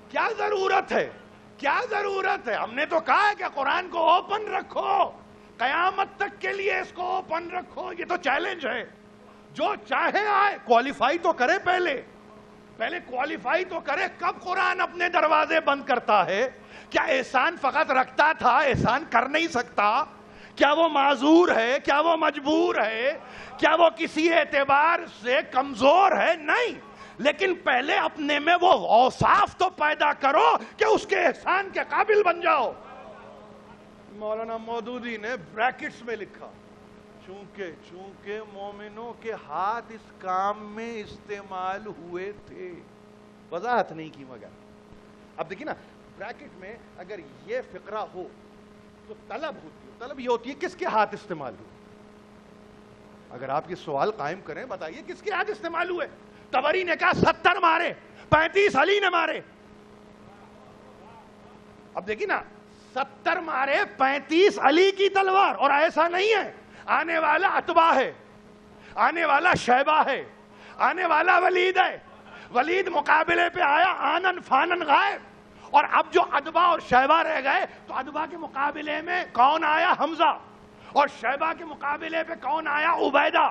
کیا ضرورت ہے، کیا ضرورت ہے۔ ہم نے تو کہا ہے کہ قرآن کو اوپن رکھو، قیامت تک کے لیے اس کو اوپن رکھو، یہ تو چیلنج ہے۔ جو چاہے آئے، کوالیفائی تو کرے، پہلے کوالیفائی تو کرے۔ کب قرآن اپنے دروازے بند کرتا ہے؟ کیا احسان فقط رکھتا تھا، احسان کر نہیں سکتا؟ کیا وہ معذور ہے؟ کیا وہ مجبور ہے؟ کیا وہ کسی اعتبار سے کمزور ہے؟ نہیں، لیکن پہلے اپنے میں وہ اوصاف تو پیدا کرو کہ اس کے احسان کے قابل بن جاؤ۔ مولانا مودودی نے بریکٹس میں لکھا چونکہ مومنوں کے ہاتھ اس کام میں استعمال ہوئے تھے، وضاحت نہیں کی مگر۔ اب دیکھیں نا بریکٹ میں اگر یہ فقرہ ہو تو طلب ہوتی ہے، طلب یہ ہوتی ہے کس کے ہاتھ استعمال ہوئے۔ اگر آپ یہ سوال قائم کریں بتائیے کس کے ہاتھ استعمال ہوئے۔ طبری نے کہا 70 مارے، 35 علی نے مارے۔ اب دیکھیں نا 70 مارے، 35 علی کی تلوار، اور ایسا نہیں ہے آنے والا عتبہ ہے، آنے والا شیبہ ہے، آنے والا ولید ہے۔ ولید مقابلے پہ آیا آنن فانن غائب، اور اب جو عتبہ اور شیبہ رہ گئے تو عتبہ کے مقابلے میں کون آیا؟ حمزہ، اور شیبہ کے مقابلے پہ کون آیا؟ عبیدہ۔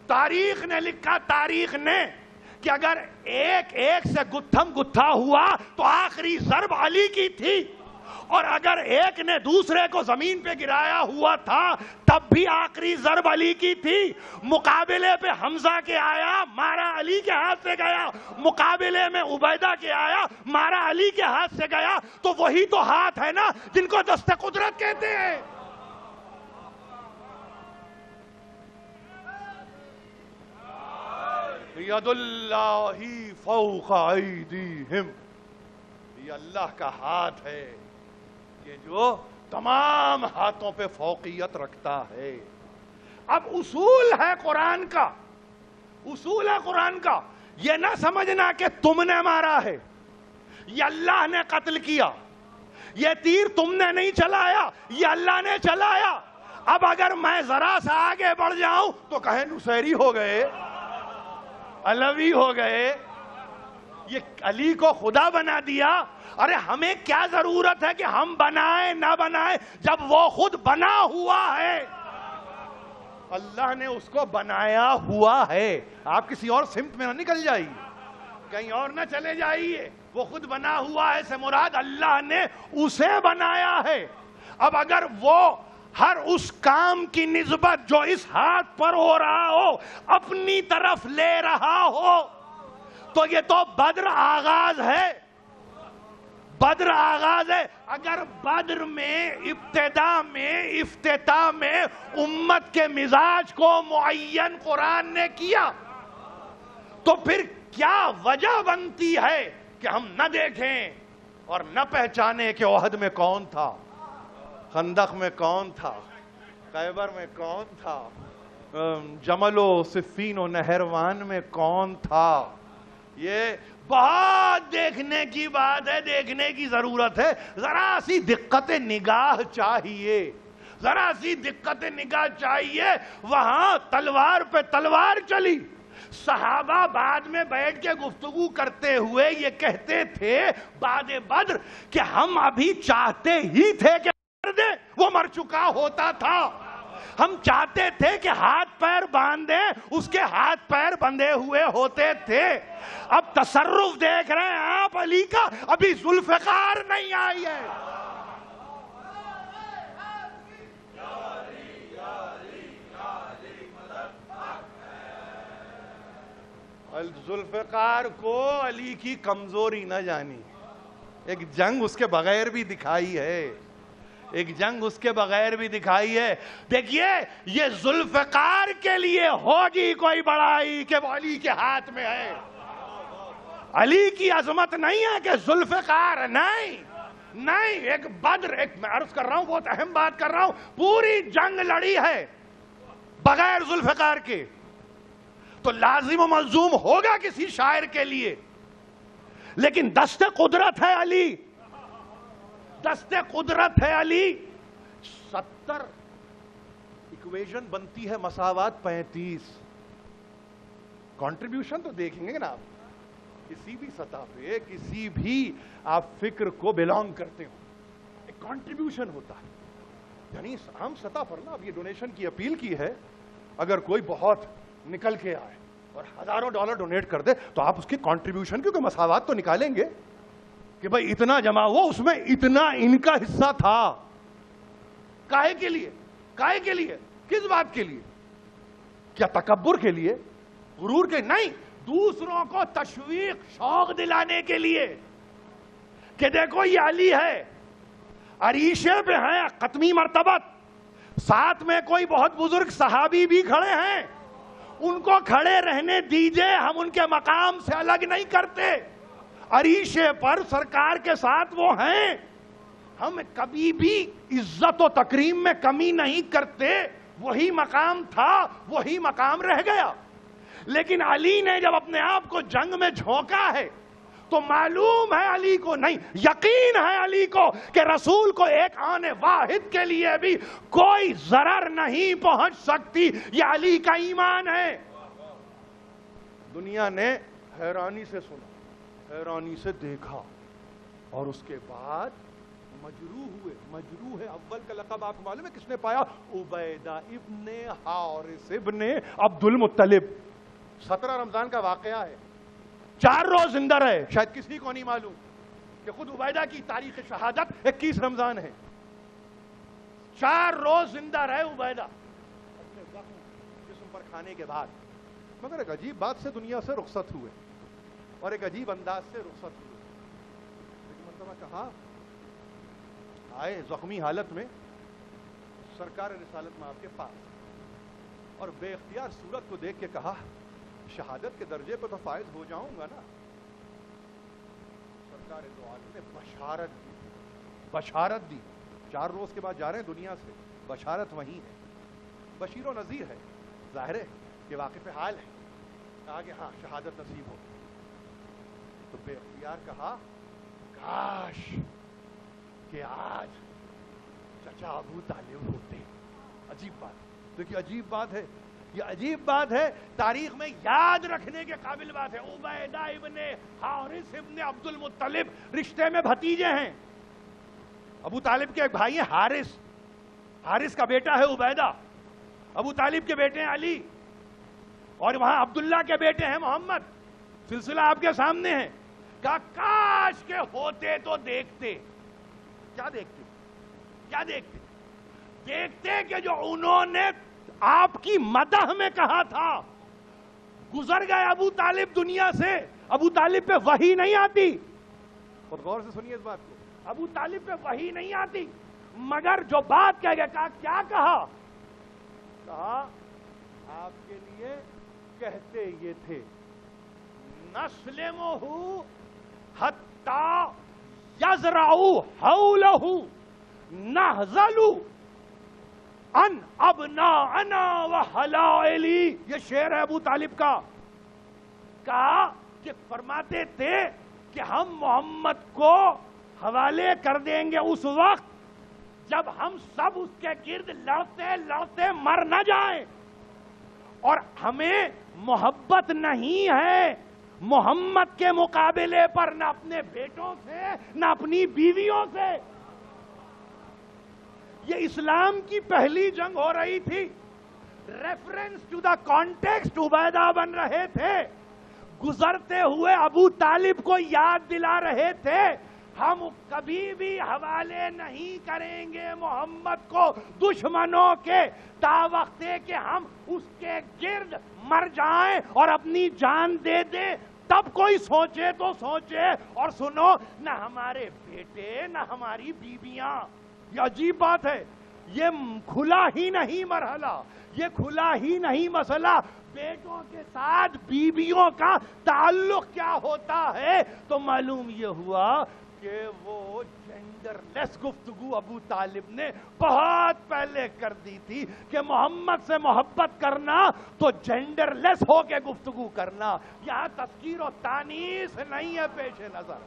تاریخ نے لکھا، تاریخ نے، کہ اگر ایک ایک سے گتھم گتھا ہوا تو آخری ضرب علی کی تھی، اور اگر ایک نے دوسرے کو زمین پہ گرایا ہوا تھا تب بھی آخری ضرب علی کی تھی۔ مقابلے پہ حمزہ کے آیا، مارا علی کے ہاتھ سے گیا، مقابلے میں عبیدہ کے آیا، مارا علی کے ہاتھ سے گیا۔ تو وہی تو ہاتھ ہے نا جن کو دست قدرت کہتے ہیں۔ ید اللہ فوق ایدیہم، یہ اللہ کا ہاتھ ہے کہ جو تمام ہاتھوں پہ فوقیت رکھتا ہے۔ اب اصول ہے قرآن کا، اصول ہے قرآن کا، یہ نہ سمجھنا کہ تم نے مارا ہے، یہ اللہ نے قتل کیا، یہ تیر تم نے نہیں چلایا، یہ اللہ نے چلایا۔ اب اگر میں ذرا سا آگے بڑھ جاؤں تو کہیں نصیری ہو گئے، علوی ہو گئے، یہ علی کو خدا بنا دیا. ارے ہمیں کیا ضرورت ہے کہ ہم بنائیں نہ بنائیں جب وہ خود بنا ہوا ہے. اللہ نے اس کو بنایا ہوا ہے. آپ کسی اور سمت میں نہ نکل جائیے, کہیں اور نہ چلے جائیے. وہ خود بنا ہوا ہے سے مراد اللہ نے اسے بنایا ہے. اب اگر وہ ہر اس کام کی نسبت جو اس ہاتھ پر ہو رہا ہو اپنی طرف لے رہا ہو تو یہ تو بدر آغاز ہے. بدر آغاز ہے. اگر بدر میں ابتدا میں افتتاح میں امت کے مزاج کو معین قرآن نے کیا تو پھر کیا وجہ بنتی ہے کہ ہم نہ دیکھیں اور نہ پہچانے کہ احد میں کون تھا, خندق میں کون تھا, خیبر میں کون تھا, جمل و صفین و نہروان میں کون تھا. یہ بہت دیکھنے کی بات ہے, دیکھنے کی ضرورت ہے. ذرا سی دقت نگاہ چاہیے, ذرا سی دقت نگاہ چاہیے. وہاں تلوار پہ تلوار چلی. صحابہ بعد میں بیٹھ کے گفتگو کرتے ہوئے یہ کہتے تھے بعد بدر کہ ہم ابھی چاہتے ہی تھے کہ مر دے, وہ مر چکا ہوتا تھا. ہم چاہتے تھے کہ ہاتھ پیر باندھے, اس کے ہاتھ پیر بندھے ہوئے ہوتے تھے. اب تصرف دیکھ رہے ہیں آپ علی کا, ابھی ذوالفقار نہیں آئی ہے. ذوالفقار کو علی کی کمزوری نہ جانی. ایک جنگ اس کے بغیر بھی دکھائی ہے, ایک جنگ اس کے بغیر بھی دکھائی ہے. دیکھیے یہ ذوالفقار کے لیے ہوگی کوئی بڑائی کہ وہ علی کے ہاتھ میں ہے. علی کی عظمت نہیں ہے کہ ذوالفقار, نہیں نہیں. ایک بدر, ایک میں عرض کر رہا ہوں, بہت اہم بات کر رہا ہوں, پوری جنگ لڑی ہے بغیر ذوالفقار کے. تو لازم و ملزوم ہوگا کسی شاعر کے لیے, لیکن دست قدرت ہے علی, دست قدرت ہے علی. 70 ایکویشن بنتی ہے مساوات 35. کنٹریبیوشن تو دیکھیں گے نا آپ, کسی بھی سطح پہ کسی بھی آپ فکر کو بیلانگ کرتے ہو, ایک کنٹریبیوشن ہوتا ہے. یعنی عام سطح پر نا, اب یہ ڈونیشن کی اپیل کی ہے, اگر کوئی بہت نکل کے آئے اور ہزاروں ڈالر ڈونیٹ کر دے تو آپ اس کی کنٹریبیوشن, کیونکہ مساوات تو نکالیں گے کہ بھائی اتنا جمع ہوا, اس میں اتنا ان کا حصہ تھا. کاہے کے لیے, کاہے کے لیے, کس بات کے لیے؟ کیا تکبر کے لیے, غرور کے؟ نہیں, دوسروں کو تشویق شوق دلانے کے لیے کہ دیکھو یہ علی ہے, عریشے پہ ہیں ختمی مرتبت, ساتھ میں کوئی بہت بزرگ صحابی بھی کھڑے ہیں, ان کو کھڑے رہنے دیجئے, ہم ان کے مقام سے الگ نہیں کرتے. عریشے پر سرکار کے ساتھ وہ ہیں, ہم کبھی بھی عزت و تکریم میں کمی نہیں کرتے. وہی مقام تھا, وہی مقام رہ گیا. لیکن علی نے جب اپنے آپ کو جنگ میں جھونکا ہے تو معلوم ہے علی کو, نہیں یقین ہے علی کو کہ رسول کو ایک آنے واحد کے لیے بھی کوئی ضرر نہیں پہنچ سکتی. یہ علی کا ایمان ہے. دنیا نے حیرانی سے سنا, حیرانی سے دیکھا, اور اس کے بعد مجروح ہوئے. مجروح اول کا لقب آپ کو معلوم ہے کس نے پایا؟ عبیدہ ابن حارث ابن عبد المطلب. 17 رمضان کا واقعہ ہے, 4 روز زندہ رہے. شاید کسی کو نہیں معلوم کہ خود عبیدہ کی تاریخ شہادت 21 رمضان ہے. 4 روز زندہ رہے عبیدہ اپنے زخم جسم پر کھانے کے بعد. مگر ایک عجیب بات سے دنیا سے رخصت ہوئے, اور ایک عجیب انداز سے رخصت ہوئے. ایک مرتبہ کہا آئے زخمی حالت میں سرکار رسالت میں آپ کے پاس, اور بے اختیار صورت کو دیکھ کے کہا شہادت کے درجے پہ تو فائز ہو جاؤں گا نا. سرکار دو عالم نے بشارت دی, بشارت دی. 4 روز کے بعد جا رہے ہیں دنیا سے, بشارت وہیں ہے, بشیر و نذیر ہے, ظاہر ہے کہ واقف حال ہے. کہا کہ ہاں شہادت نصیب ہو. تو بے اختیار کہا کاش کہ آج چچا ابو طالب ہوتے. عجیب بات, دیکھیے عجیب بات ہے یہ عجیب بات ہے، تاریخ میں یاد رکھنے کے قابل بات ہے۔ عبیدہ ابن حارث ابن عبد المطلب رشتے میں بھتیجے ہیں، ابو طالب کے ایک بھائی ہیں حارث، حارث کا بیٹا ہے عبیدہ، ابو طالب کے بیٹے ہیں علی، اور وہاں عبداللہ کے بیٹے ہیں محمد، سلسلہ آپ کے سامنے ہے۔ کہا کاش کے ہوتے تو دیکھتے، کیا دیکھتے؟ کیا دیکھتے؟ دیکھتے کہ جو انہوں نے آپ کی مدح میں کہا تھا، گزر گئے ابو طالب دنیا سے، ابو طالب پہ وحی نہیں آتی، بہت غور سے سنیے اس بات کو، ابو طالب پہ وحی نہیں آتی، مگر جو بات کہہ گئے، کہا کیا کہا؟ کہا آپ کے لیے کہتے یہ تھے نسلمہ حتی یزرعو حولہ نہزل ان ابناءنا وحلائلی، یہ شعر ہے ابو طالب کا۔ کہا کہ فرماتے تھے کہ ہم محمد کو حوالے کر دیں گے اس وقت جب ہم سب اس کے گرد لڑتے لڑتے مر نہ جائیں، اور ہمیں محبت نہیں ہے محمد کے مقابلے پر، نہ اپنے بیٹوں سے نہ اپنی بیویوں سے۔ یہ اسلام کی پہلی جنگ ہو رہی تھی، ریفرنس ٹو دا کانٹیکسٹ عبیدہ بن رہے تھے، گزرتے ہوئے ابو طالب کو یاد دلا رہے تھے ہم کبھی بھی حوالے نہیں کریں گے محمد کو دشمنوں کے، تا وقتے کہ ہم اس کے گرد مر جائیں اور اپنی جان دے دیں، تب کوئی سوچے تو سوچے۔ اور سنو، نہ ہمارے بیٹے نہ ہماری بیویاں، یہ عجیب بات ہے، یہ کھلا ہی نہیں مرحلہ، یہ کھلا ہی نہیں مسئلہ، بیٹوں کے ساتھ بیویوں کا تعلق کیا ہوتا ہے؟ تو معلوم یہ ہوا کہ وہ جینڈر لیس گفتگو ابو طالب نے بہت پہلے کر دی تھی کہ محمد سے محبت کرنا تو جینڈر لیس ہو کے گفتگو کرنا، یہاں تذکیر و تانیث نہیں ہے پیش نظر،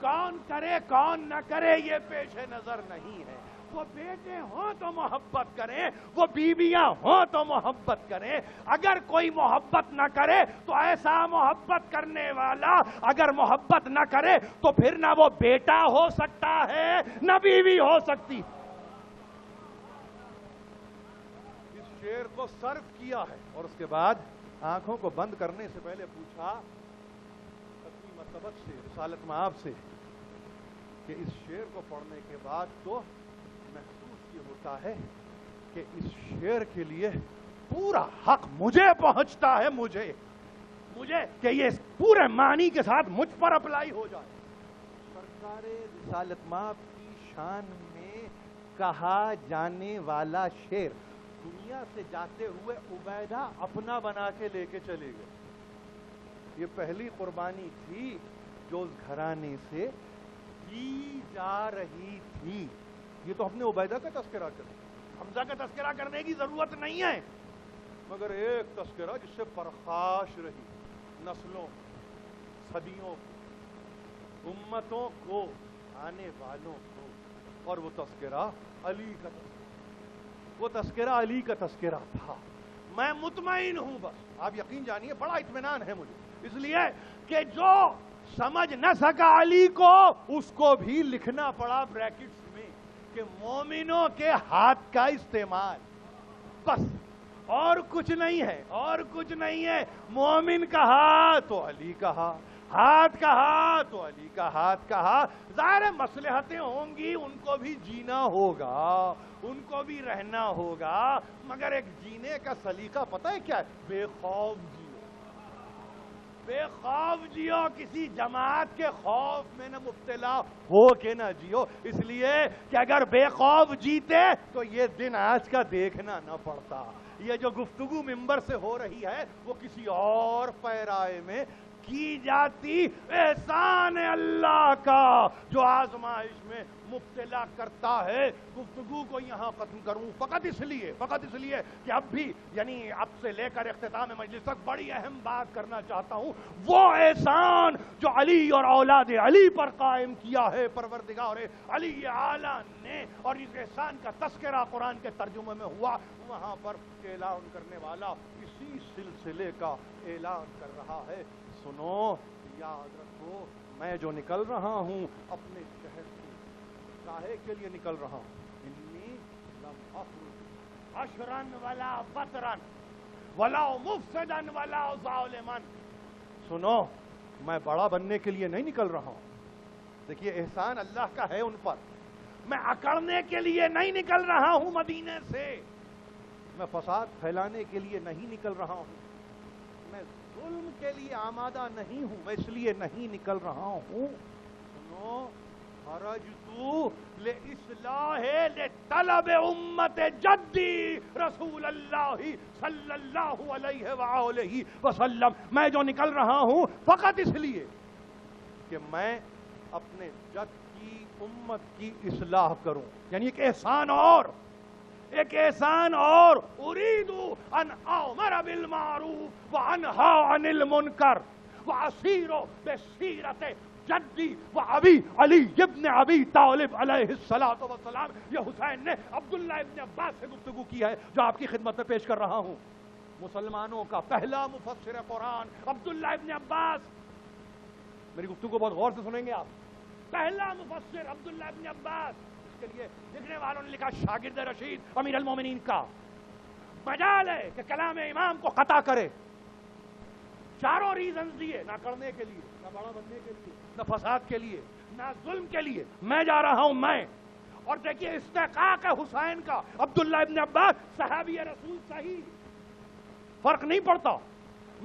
کون کرے کون نہ کرے یہ پیش نظر نہیں ہے۔ وہ بیٹے ہوں تو محبت کریں، وہ بیویاں ہوں تو محبت کریں، اگر کوئی محبت نہ کرے تو ایسا محبت کرنے والا اگر محبت نہ کرے تو پھر نہ وہ بیٹا ہو سکتا ہے نہ بیوی ہو سکتی۔ اس شعر کو صرف کیا ہے اور اس کے بعد آنکھوں کو بند کرنے سے پہلے پوچھا ختمی مرتبت سے، رسالت مآب سے، کہ اس شعر کو پڑھنے کے بعد تو محسوس یہ ہوتا ہے کہ اس شعر کے لیے پورا حق مجھے پہنچتا ہے، مجھے کہ یہ پورے معنی کے ساتھ مجھ پر اپلائی ہو جائے۔ سرکار رسالت مآب کی شان میں کہا جانے والا شعر دنیا سے جاتے ہوئے عبیدہ اپنا بنا کے لے کے چلے گئے۔ یہ پہلی قربانی تھی جو اس گھرانے سے کی جا رہی تھی۔ یہ تو اپنے عبیدہ کا تذکرہ کریں، حمزہ کا تذکرہ کرنے کی ضرورت نہیں ہے، مگر ایک تذکرہ جس سے پرخاش رہی نسلوں، صدیوں کو، امتوں کو، آنے والوں کو، اور وہ تذکرہ علی کا تذکرہ، وہ تذکرہ علی کا تذکرہ تھا۔ میں مطمئن ہوں، بس آپ یقین جانیے، بڑا اطمینان ہے مجھے، اس لیے کہ جو سمجھ نہ سکا علی کو، اس کو بھی لکھنا پڑا بریکٹس میں کہ مومنوں کے ہاتھ کا استعمال، بس اور کچھ نہیں ہے، اور کچھ نہیں ہے۔ مومن کہا تو علی کہا، ہاتھ کہا تو علی کا ہاتھ کہا۔ ظاہر مصلحتیں ہوں گی، ان کو بھی جینا ہوگا، ان کو بھی رہنا ہوگا، مگر ایک جینے کا سلیقہ پتہ ہے کیا ہے؟ بے خوف جیو، بے خوف جیو، کسی جماعت کے خوف میں نہ مبتلا ہو کے نہ جیو، اس لیے کہ اگر بے خوف جیتے تو یہ دن آج کا دیکھنا نہ پڑتا۔ یہ جو گفتگو ممبر سے ہو رہی ہے وہ کسی اور پیرائے میں کی جاتی، احسان اللہ کا جو آزمائش میں مبتلا کرتا ہے۔ گفتگو کو یہاں ختم کروں فقط اس لیے کہ اب بھی یعنی اب سے لے کر اختتام مجلس تک بڑی اہم بات کرنا چاہتا ہوں، وہ احسان جو علی اور اولاد علی پر قائم کیا ہے پروردگار علی اعلیٰ نے، اور اس احسان کا تذکرہ قرآن کے ترجمے میں ہوا، وہاں پر اعلان کرنے والا اس اسی سلسلے کا اعلان کر رہا ہے. سنو، یاد رکھو، میں جو نکل رہا ہوں اپنے شہر سے کاہے کے لیے نکل رہا ہوں؟ انی لم اخرج اشرا ولا بطرا ولا مفسدا ولا ظالما. سنو، میں بڑا بننے کے لیے نہیں نکل رہا ہوں. دیکھیے، احسان اللہ کا ہے ان پر. میں اکڑنے کے لیے نہیں نکل رہا ہوں مدینے سے. میں فساد پھیلانے کے لیے نہیں نکل رہا ہوں. میں ظلم کے لیے آمادہ نہیں ہوں. میں اس لیے نہیں نکل رہا ہوں. سنو، خرجت لإصلاح لطلب امت جدی رسول اللہ صلی اللہ علیہ وآلہ وسلم. میں جو نکل رہا ہوں فقط اس لیے کہ میں اپنے جد کی امت کی اصلاح کروں. یعنی ایک احسان اور اريد ان امر بالمعروف وانہا عن المنکر واسیر بسیرت جدی و ابی علی ابن ابی طالب علیہ الصلوۃ والسلام. یہ حسین نے عبداللہ ابن عباس سے گفتگو کی ہے جو آپ کی خدمت میں پیش کر رہا ہوں. مسلمانوں کا پہلا مفسر قرآن عبداللہ ابن عباس. میری گفتگو بہت غور سے سنیں گے آپ. پہلا مفسر عبداللہ ابن عباس. اس کے لیے لکھنے والوں نے لکھا شاگرد رشید امیر المومنین کا. مجال ہے کہ کلام امام کو خطا کرے. چاروں ریزنز دیے، نہ کرنے کے لیے، نہ بڑا بننے کے لیے، نہ فساد کے لیے، نہ ظلم کے لیے. میں جا رہا ہوں میں. اور دیکھیے استحقاق ہے حسین کا. عبداللہ ابن عباس صحابی رسول صحیح، فرق نہیں پڑتا،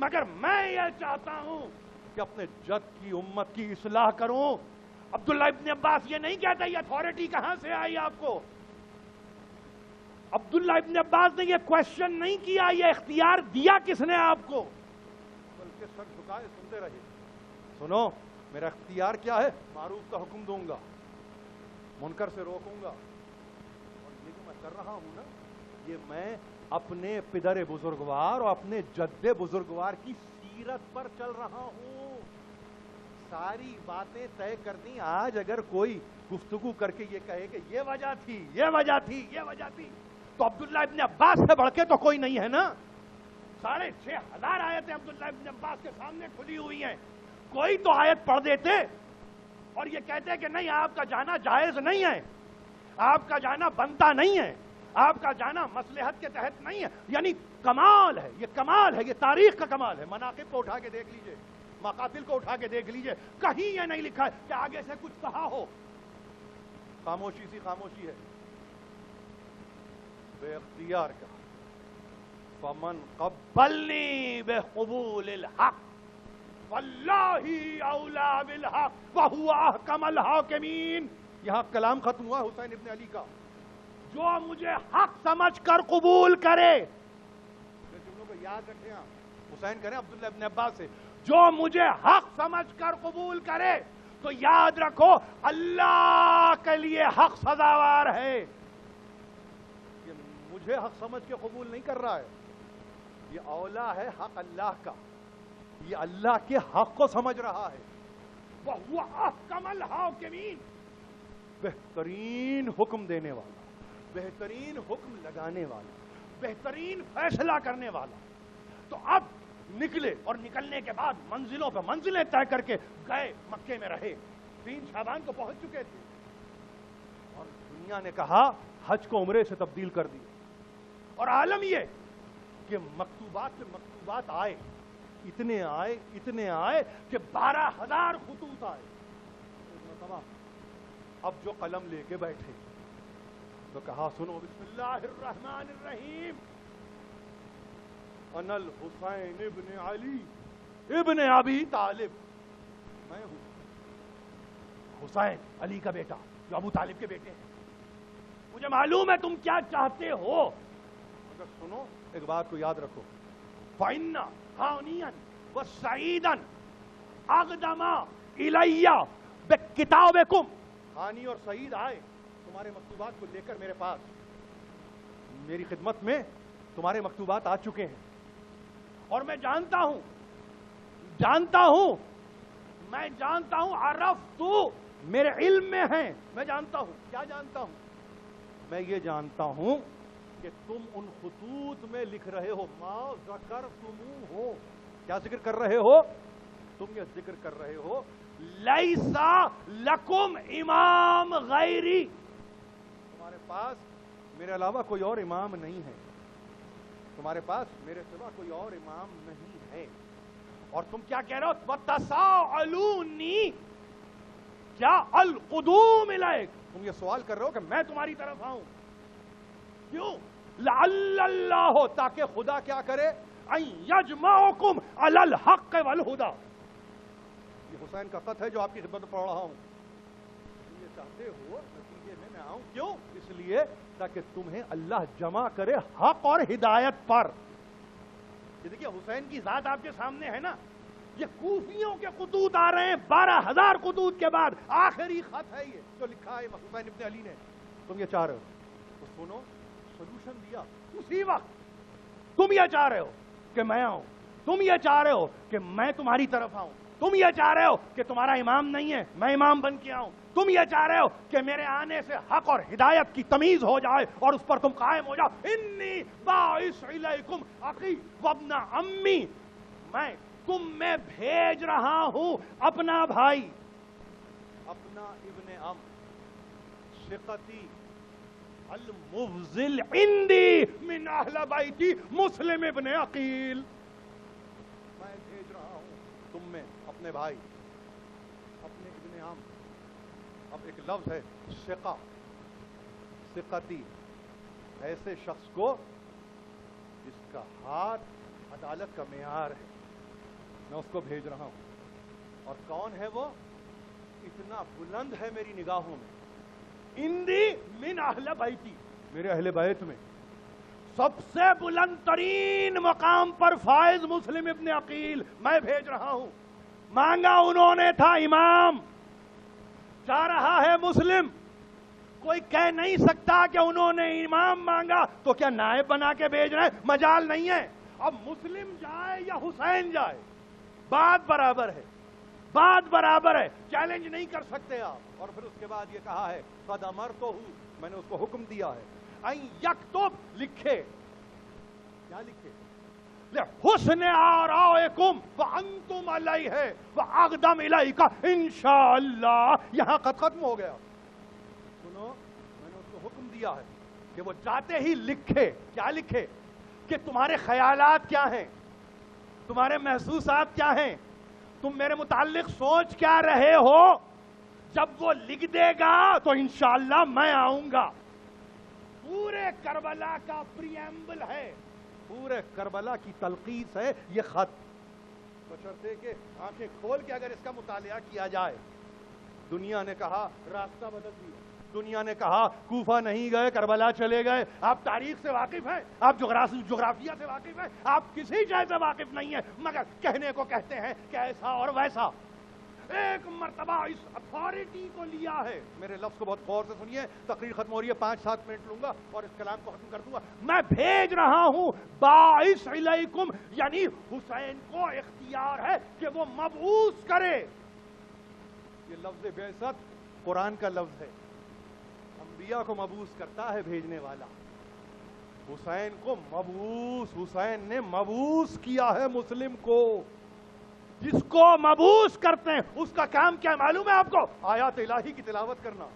مگر میں یہ چاہتا ہوں کہ اپنے جد کی امت کی اصلاح کروں. عبداللہ ابن عباس یہ نہیں کہتا یہ اتھارٹی کہاں سے آئی آپ کو. عبداللہ ابن عباس نے یہ کوشچن نہیں کیا یہ اختیار دیا کس نے آپ کو، بلکہ سر جھکائے سنتے رہے. سنو، میرا اختیار کیا ہے؟ معروف کا حکم دوں گا، منکر سے روکوں گا. اور یہ جو میں کر رہا ہوں نا، یہ میں اپنے پدر بزرگوار اور اپنے جد بزرگوار کی سیرت پر چل رہا ہوں. ساری باتیں طے کر دیں. آج اگر کوئی گفتگو کر کے یہ کہے کہ یہ وجہ تھی، یہ وجہ تھی، یہ وجہ تھی، تو عبداللہ ابن عباس سے بڑھ کے تو کوئی نہیں ہے نا. 6,500 آیتیں عبداللہ ابن عباس کے سامنے کھلی ہوئی ہیں. کوئی تو آیت پڑھ دیتے اور یہ کہتے کہ نہیں، آپ کا جانا جائز نہیں ہے، آپ کا جانا بنتا نہیں ہے، آپ کا جانا مصلحت کے تحت نہیں ہے. یعنی کمال ہے، یہ کمال ہے، یہ تاریخ کا کمال ہے. مناقب کو اٹھا کے دیکھ لیجئے، مقاتل کو اٹھا کے دیکھ لیجئے، کہیں یہ نہیں لکھا ہے کہ آگے سے کچھ کہا ہو. خاموشی سی خاموشی ہے، بے اختیار کا. فمن قبلنی بقبول الحق واللہ اولا بالحق وہو احکم الحاکمین. یہاں کلام ختم ہوا حسین ابن علی کا. جو مجھے حق سمجھ کر قبول کرے، جملوں کو یاد رکھیں آپ. حسین کہہ رہے ہیں عبداللہ ابن عباس سے، جو مجھے حق سمجھ کر قبول کرے تو یاد رکھو اللہ کے لیے حق سزاوار ہے. یہ مجھے حق سمجھ کے قبول نہیں کر رہا ہے، یہ اولا ہے حق اللہ کا. یہ اللہ کے حق کو سمجھ رہا ہے. وَهُوَ أَحْكَمَ الْحَاكِمِينَ. بہترین حکم دینے والا، بہترین حکم لگانے والا، بہترین فیصلہ کرنے والا. تو اب نکلے اور نکلنے کے بعد منزلوں پہ منزلیں طے کر کے گئے. مکے میں رہے، 3 شعبان کو پہنچ چکے تھے اور دنیا نے کہا حج کو عمرے سے تبدیل کر دیا. اور عالم یہ کہ مکتوبات سے مکتوبات آئے، اتنے آئے کہ 12,000 خطوط آئے. اب جو قلم لے کے بیٹھے تو کہا سنو، بسم اللہ الرحمن الرحیم. انا الحسین ابن علی ابن ابی طالب. میں ہوں حسین، علی کا بیٹا، جو ابو طالب کے بیٹے ہیں. مجھے معلوم ہے تم کیا چاہتے ہو، مگر سنو ایک بات کو یاد رکھو. فَإِنَّ خَانِيًا وَسَعِيدًا اَقْدَمَ إِلَيَّ بِكِتَابِكُمْ. خانی اور سعید آئے تمہارے مکتوبات کو لے کر میرے پاس. میری خدمت میں تمہارے مکتوبات آ چکے ہیں اور میں جانتا ہوں عرفت، میرے علم میں ہیں. میں جانتا ہوں. کیا جانتا ہوں؟ میں یہ جانتا ہوں کہ تم ان خطوط میں لکھ رہے ہو ما ذکرتموہ، کیا ذکر کر رہے ہو؟ تم یہ ذکر کر رہے ہو لیسا لکم امام غیری، تمہارے پاس میرے علاوہ کوئی اور امام نہیں ہے، تمہارے پاس میرے سوا کوئی اور امام نہیں ہے. اور تم کیا کہہ رہے ہو؟ وَتَسَاءَلُونِي کیا القدوم الیک، تم یہ سوال کر رہے ہو کہ میں تمہاری طرف آؤں. کیوں؟ لعل اللہ، تاکہ خدا کیا کرے؟ ان یجمعکم علی الحق والہدی. یہ حسین کا خط ہے جو آپ کی خدمت میں پڑھ رہا ہوں. تم یہ چاہتے ہو نتیجے میں آؤں، کیوں؟ اس لیے تاکہ تمہیں اللہ جمع کرے حق اور ہدایت پر. یہ دیکھیے حسین کی ذات آپ کے سامنے ہے نا، یہ کوفیوں کے خطوط آ رہے ہیں 12,000 خطوط کے بعد، آخری خط ہے یہ جو لکھا ہے حسین ابن علی نے. تم یہ چاہ رہے ہو، تو سنو سولوشن دیا اسی وقت. تم یہ چاہ رہے ہو کہ میں آؤں، تم یہ چاہ رہے ہو کہ میں تمہاری طرف آؤں، تم یہ چاہ رہے ہو کہ تمہارا امام نہیں ہے میں امام بن کے آؤں، تم یہ چاہ رہے ہو کہ میرے آنے سے حق اور ہدایت کی تمیز ہو جائے اور اس پر تم قائم ہو جاؤ. انی باعث الیکم اخی وابن عمی، میں تم میں بھیج رہا ہوں اپنا بھائی، اپنا ابن عم، ثقتی المفضل عندی من اہل بیتی مسلم ابن عقیل. میں بھیج رہا ہوں تم میں اپنے بھائی، اپنے ابن عم. اب ایک لفظ ہے ثقہ، ثقتی، ایسے شخص کو جس کا ہاتھ عدالت کا معیار ہے، میں اس کو بھیج رہا ہوں. اور کون ہے وہ؟ اتنا بلند ہے میری نگاہوں میں، اندی من اہل بیتی، میرے اہل بیت میں سب سے بلند ترین مقام پر فائز مسلم ابن عقیل میں بھیج رہا ہوں. مانگا انہوں نے تھا امام، جا رہا ہے مسلم. کوئی کہہ نہیں سکتا کہ انہوں نے امام مانگا تو کیا نائب بنا کے بھیج رہے ہیں، مجال نہیں ہے. اب مسلم جائے یا حسین جائے بات برابر ہے، بات برابر ہے، چیلنج نہیں کر سکتے آپ. اور پھر اس کے بعد یہ کہا ہے قد امرتہ، میں نے اس کو حکم دیا ہے ان یکتب، لکھے. کیا لکھے؟ حسن آرائکم وانتم علیہ واقدم الیک انشاءاللہ. یہاں خط ختم ہو گیا. سنو، میں نے اس کو حکم دیا ہے کہ وہ جاتے ہی لکھے. کیا لکھے؟ کہ تمہارے خیالات کیا ہیں، تمہارے محسوسات کیا ہیں، تم میرے متعلق سوچ کیا رہے ہو. جب وہ لکھ دے گا تو انشاءاللہ میں آؤں گا. پورے کربلا کا پریمبل ہے، پورے کربلا کی تلخیص ہے یہ خط. بشرطے کہ آنکھیں کھول کے اگر اس کا مطالعہ کیا جائے. دنیا نے کہا راستہ بدل دیا، دنیا نے کہا کوفہ نہیں گئے کربلا چلے گئے. آپ تاریخ سے واقف ہیں، آپ جغرافیہ سے واقف ہیں، آپ کسی چیز سے واقف نہیں ہیں، مگر کہنے کو کہتے ہیں کہ ایسا اور ویسا. ایک مرتبہ اس اتھارٹی کو لیا ہے. میرے لفظ کو بہت غور سے سنیے، تقریر ختم ہو رہی ہے، 5-7 منٹ لوں گا اور اس کلام کو ختم کر دوں گا. میں بھیج رہا ہوں باعث علیکم، یعنی حسین کو اختیار ہے کہ وہ مبعوث کرے. یہ لفظ بعثت قرآن کا لفظ ہے، انبیاء کو مبعوث کرتا ہے بھیجنے والا. حسین کو مبعوث، حسین نے مبعوث کیا ہے مسلم کو. جس کو مبعوث کرتے ہیں اس کا کام کیا معلوم ہے آپ کو؟ آیات الہی کی تلاوت کرنا.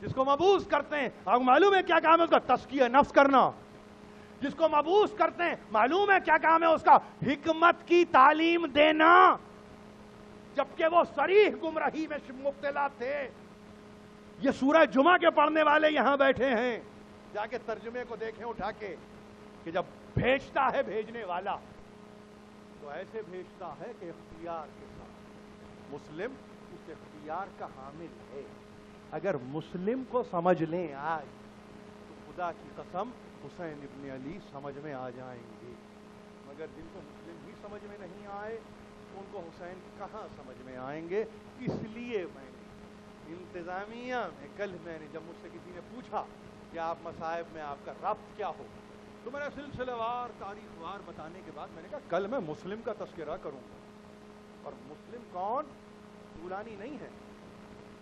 جس کو مبعوث کرتے ہیں آپ کو معلوم ہے کیا کام ہے اس کا؟ تزکیہ نفس کرنا. جس کو مبعوث کرتے ہیں معلوم ہے کیا کام ہے اس کا؟ حکمت کی تعلیم دینا. جبکہ وہ صریح گمراہی میں مبتلا تھے. یہ سورہ جمعہ کے پڑھنے والے یہاں بیٹھے ہیں، جا کے ترجمے کو دیکھیں اٹھا کے کہ جب بھیجتا ہے بھیجنے والا تو ایسے بھیجتا ہے کہ اختیار کے ساتھ. مسلم اس اختیار کا حامل ہے. اگر مسلم کو سمجھ لیں آج تو خدا کی قسم حسین ابن علی سمجھ میں آ جائیں گے. مگر جن کو مسلم بھی سمجھ میں نہیں آئے ان کو حسین کہاں سمجھ میں آئیں گے. اس لیے میں نے انتظامیہ میں کل جب مجھ سے کسی نے پوچھا کہ آپ مصائب میں آپ کا ربط کیا ہو تو میں نے سلسلہ وار تاریخ وار بتانے کے بعد میں نے کہا کل میں مسلم کا تذکرہ کروں گا. اور مسلم کون؟ طولانی نہیں ہے.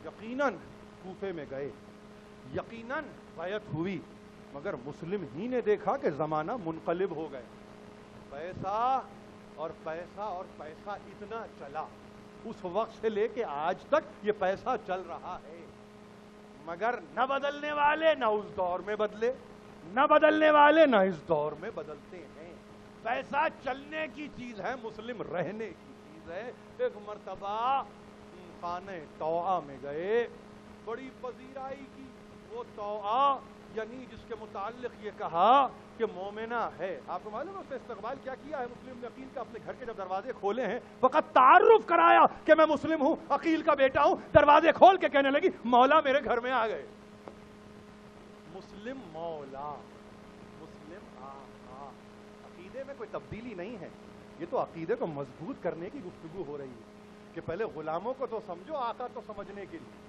یقیناً کوفے میں گئے، یقیناً بیعت ہوئی، مگر مسلم ہی نے دیکھا کہ زمانہ منقلب ہو گیا. پیسہ اور پیسہ اتنا چلا, اس وقت سے لے کے آج تک یہ پیسہ چل رہا ہے, مگر نہ بدلنے والے نہ اس دور میں بدلے, نہ بدلنے والے نہ اس دور میں بدلتے ہیں. پیسہ چلنے کی چیز ہے, مسلم رہنے کی چیز ہے. ایک مرتبہ خانہ طوعہ میں گئے, بڑی پذیرائی کی. وہ طوعہ یعنی جس کے متعلق یہ کہا کہ مومنہ ہے, آپ کو معلوم ہے اس نے استقبال کیا کیا ہے مسلم نے عقیل کا؟ اپنے گھر کے جب دروازے کھولے ہیں فقط تعارف کرایا کہ میں مسلم ہوں, عقیل کا بیٹا ہوں. دروازے کھول کے کہنے لگی مولا میرے گھر میں آ گئے. مسلم مولا, مسلم آقا. عقیدے میں کوئی تبدیلی نہیں ہے, یہ تو عقیدے کو مضبوط کرنے کی گفتگو ہو رہی ہے کہ پہلے غلاموں کو تو سمجھو, آقا کو سمجھنے کے لیے,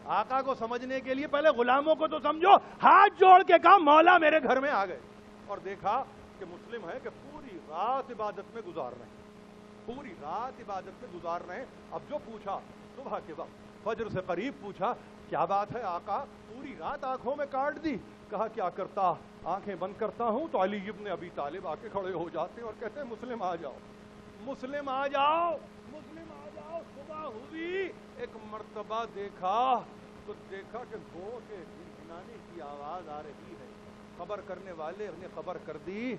آقا کو سمجھنے کے لیے پہلے غلاموں کو تو سمجھو. ہاتھ جوڑ کے کہا مولا میرے گھر میں آ گئے, اور دیکھا کہ مسلم ہے کہ پوری رات عبادت میں گزار رہے ہیں, پوری رات عبادت میں گزار رہے ہیں. اب جو پوچھا صبح کے وقت فجر سے قریب پوچھا کیا بات ہے آقا, پوری رات آنکھوں میں کاٹ دی. کہا کیا کرتا, آنکھیں بند کرتا ہوں تو علی ابن ابی طالب آ کے کھڑے ہو جاتے ہیں اور کہتے ہیں مسلم آ جاؤ, مسلم آ جاؤ, مسلم آ جاؤ. صبح ہوئی, ایک مرتبہ دیکھا تو دیکھا کہ گو کے ہنانے کی آواز آ رہی ہے. خبر کرنے والے نے خبر کر دی.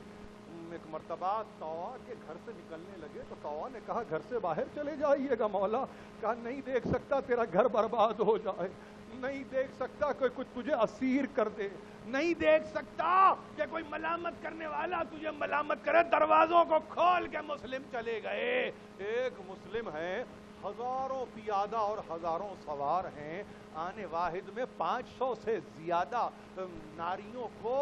ایک مرتبہ طوعہ کے گھر سے نکلنے لگے تو طوعہ نے کہا گھر سے باہر چلے جائیے گا مولا. کہا نہیں دیکھ سکتا تیرا گھر برباد ہو جائے, نہیں دیکھ سکتا کوئی کچھ تجھے اسیر کر دے, نہیں دیکھ سکتا کہ کوئی ملامت کرنے والا تجھے ملامت کرے. دروازوں کو کھول کے مسلم چلے گئے. ایک مسلم ہے, ہزاروں پیادہ اور ہزاروں سوار ہیں. آنے واحد میں 500 سے زیادہ ناریوں کو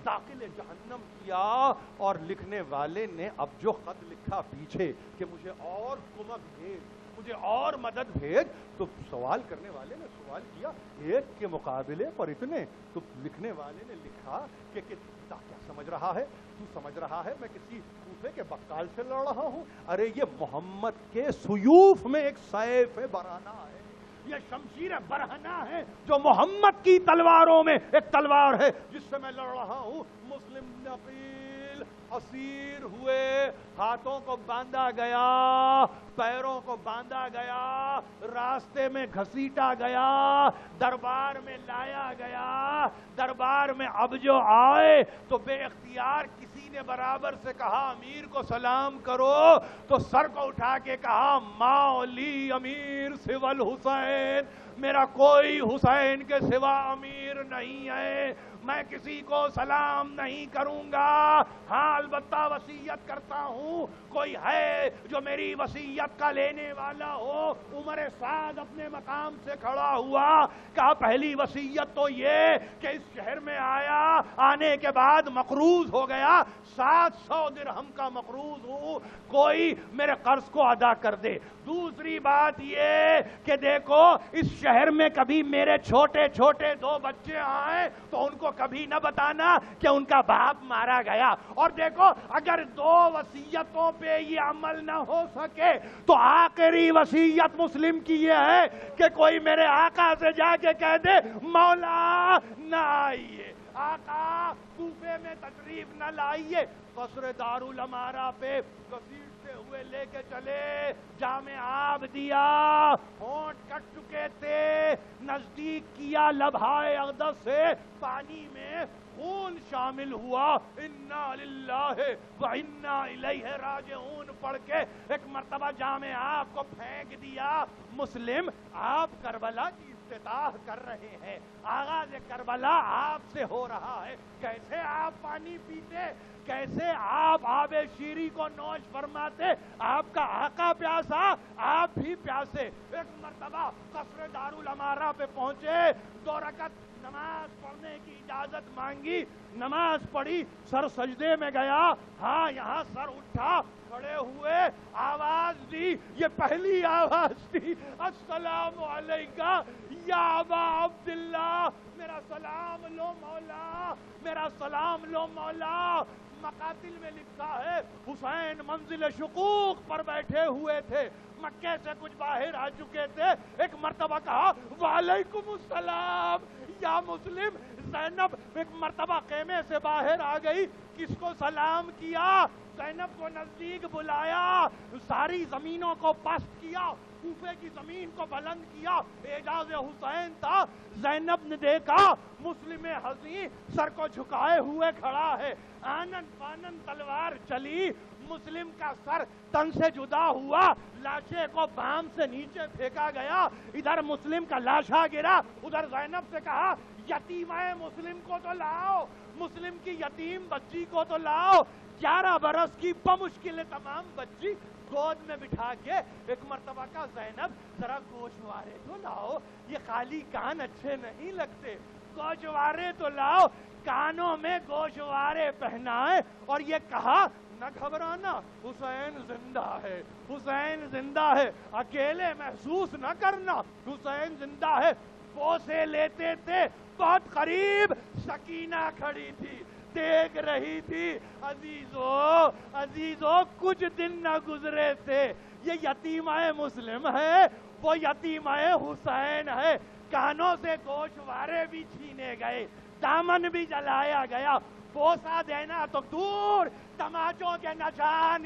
داخل جہنم کیا. اور لکھنے والے نے اب جو خط لکھا پیچھے کہ مجھے اور کمک بھیج, مجھے اور مدد بھیج, تو سوال کرنے والے نے سوال کیا ایک کے مقابلے پر اتنے. تو لکھنے والے نے لکھا کہ کیا سمجھ رہا ہے, تو سمجھ رہا ہے میں کسی کوفے کے بقال سے لڑ رہا ہوں؟ ارے یہ محمد کے سیوف میں ایک سیف برہنہ ہے, یہ شمشیر برہنہ ہے جو محمد کی تلواروں میں ایک تلوار ہے جس سے میں لڑ رہا ہوں. مسلم نقیل اسیر ہوئے, ہاتھوں کو باندھا گیا, پیروں کو باندھا گیا, راستے میں گھسیٹا گیا, دربار میں لایا گیا. دربار میں اب جو آئے تو بے اختیار کسی نے برابر سے کہا امیر کو سلام کرو, تو سر کو اٹھا کے کہا مالی امیر سوى الحسین, میرا کوئی حسین کے سوا امیر نہیں ہے, میں کسی کو سلام نہیں کروں گا. ہاں البتہ وصیت کرتا ہوں, کوئی ہے جو میری وصیت کا لینے والا ہو. عمر سعد اپنے مقام سے کھڑا ہوا, کہا پہلی وصیت تو یہ کہ اس شہر میں آیا, آنے کے بعد مقروض ہو گیا, 700 درہم کا مقروض ہوں, کوئی میرے قرض کو ادا کر دے. دوسری بات یہ کہ دیکھو اس شہر میں کبھی میرے چھوٹے چھوٹے 2 بچے آئیں تو ان کو کبھی نہ بتانا کہ ان کا باپ مارا گیا. اور دیکھو اگر 2 وصیتوں پہ یہ عمل نہ ہو سکے تو آخری وصیت مسلم کی یہ ہے کہ کوئی میرے آقا سے جا کے کہہ دے مولا نہ آئیے, آقا کوفے میں تشریف نہ لائیے. قصر دارالامارہ پہ گھسیٹتے ہوئے لے کے چلے, جامِ آب دیا, ہونٹ کٹ چکے تھے, نزدیک کیا لبہائے اقدس سے, پانی میں خون شامل ہوا, انا للہ و انا الیہ راجعون پڑھ کے ایک مرتبہ جامِ آب کو پھینک دیا. مسلم آپ کربلا کی افتتاح کر رہے ہیں, آغاز کربلا آپ سے ہو رہا ہے, کیسے آپ پانی پیتے, کیسے آپ آب شیری کو نوش فرماتے؟ آپ کا آقا پیاسا, آپ بھی پیاسے. ایک مرتبہ قصر دارالامارہ پہ پہنچے, 2 رکعت نماز پڑھنے کی اجازت مانگی, نماز پڑھی, سر سجدے میں گیا, ہاں یہاں سر اٹھا, کھڑے ہوئے, آواز دی, یہ پہلی آواز تھی, السلام علیکہ یا ابا عبداللہ, میرا سلام لو مولا, میرا سلام لو مولا. مقاتل میں لکھا ہے حسین منزل شقوق پر بیٹھے ہوئے تھے, مکے سے کچھ باہر آ چکے تھے. ایک مرتبہ کہا وعلیکم السلام. یا مسلم زینب ایک مرتبہ خیمے سے باہر آ گئی، کس کو سلام کیا؟ زینب کو نزدیک بلایا، ساری زمینوں کو پست کیا، کوفے کی زمین کو بلند کیا، اعجاز حسین تھا۔ زینب نے دیکھا مسلم حسین سر کو جھکائے ہوئے کھڑا ہے، آنن فانن تلوار چلی، مسلم کا سر تن سے جدا ہوا، لاشے کو بام سے نیچے پھینکا گیا، ادھر مسلم کا لاشا گرا، ادھر زینب سے کہا یتیمہ مسلم کو تو لاؤ، مسلم کی یتیم بچی کو تو لاؤ۔ 11 برس کی بمشکل تمام بچی گود میں بٹھا کے ایک مرتبہ کا زینب ذرا گوشوارے تو لاؤ، یہ خالی کان اچھے نہیں لگتے، گوشوارے تو لاؤ، کانوں میں گوشوارے پہنائے اور یہ کہا نہ گھبرانا، حسین زندہ ہے، حسین زندہ ہے، اکیلے محسوس نہ کرنا، حسین زندہ ہے۔ بوسے لیتے تھے، بہت قریب سکینہ کھڑی تھی، دیکھ رہی تھی، عزیزو کچھ دن نہ گزرے تھے، یہ یتیمہ مسلم ہے، وہ یتیمہ حسین ہے، کانوں سے گوشوارے بھی چھینے گئے، دامن بھی جلایا گیا، بوسا دینا تو دور، تماچوں کے نشان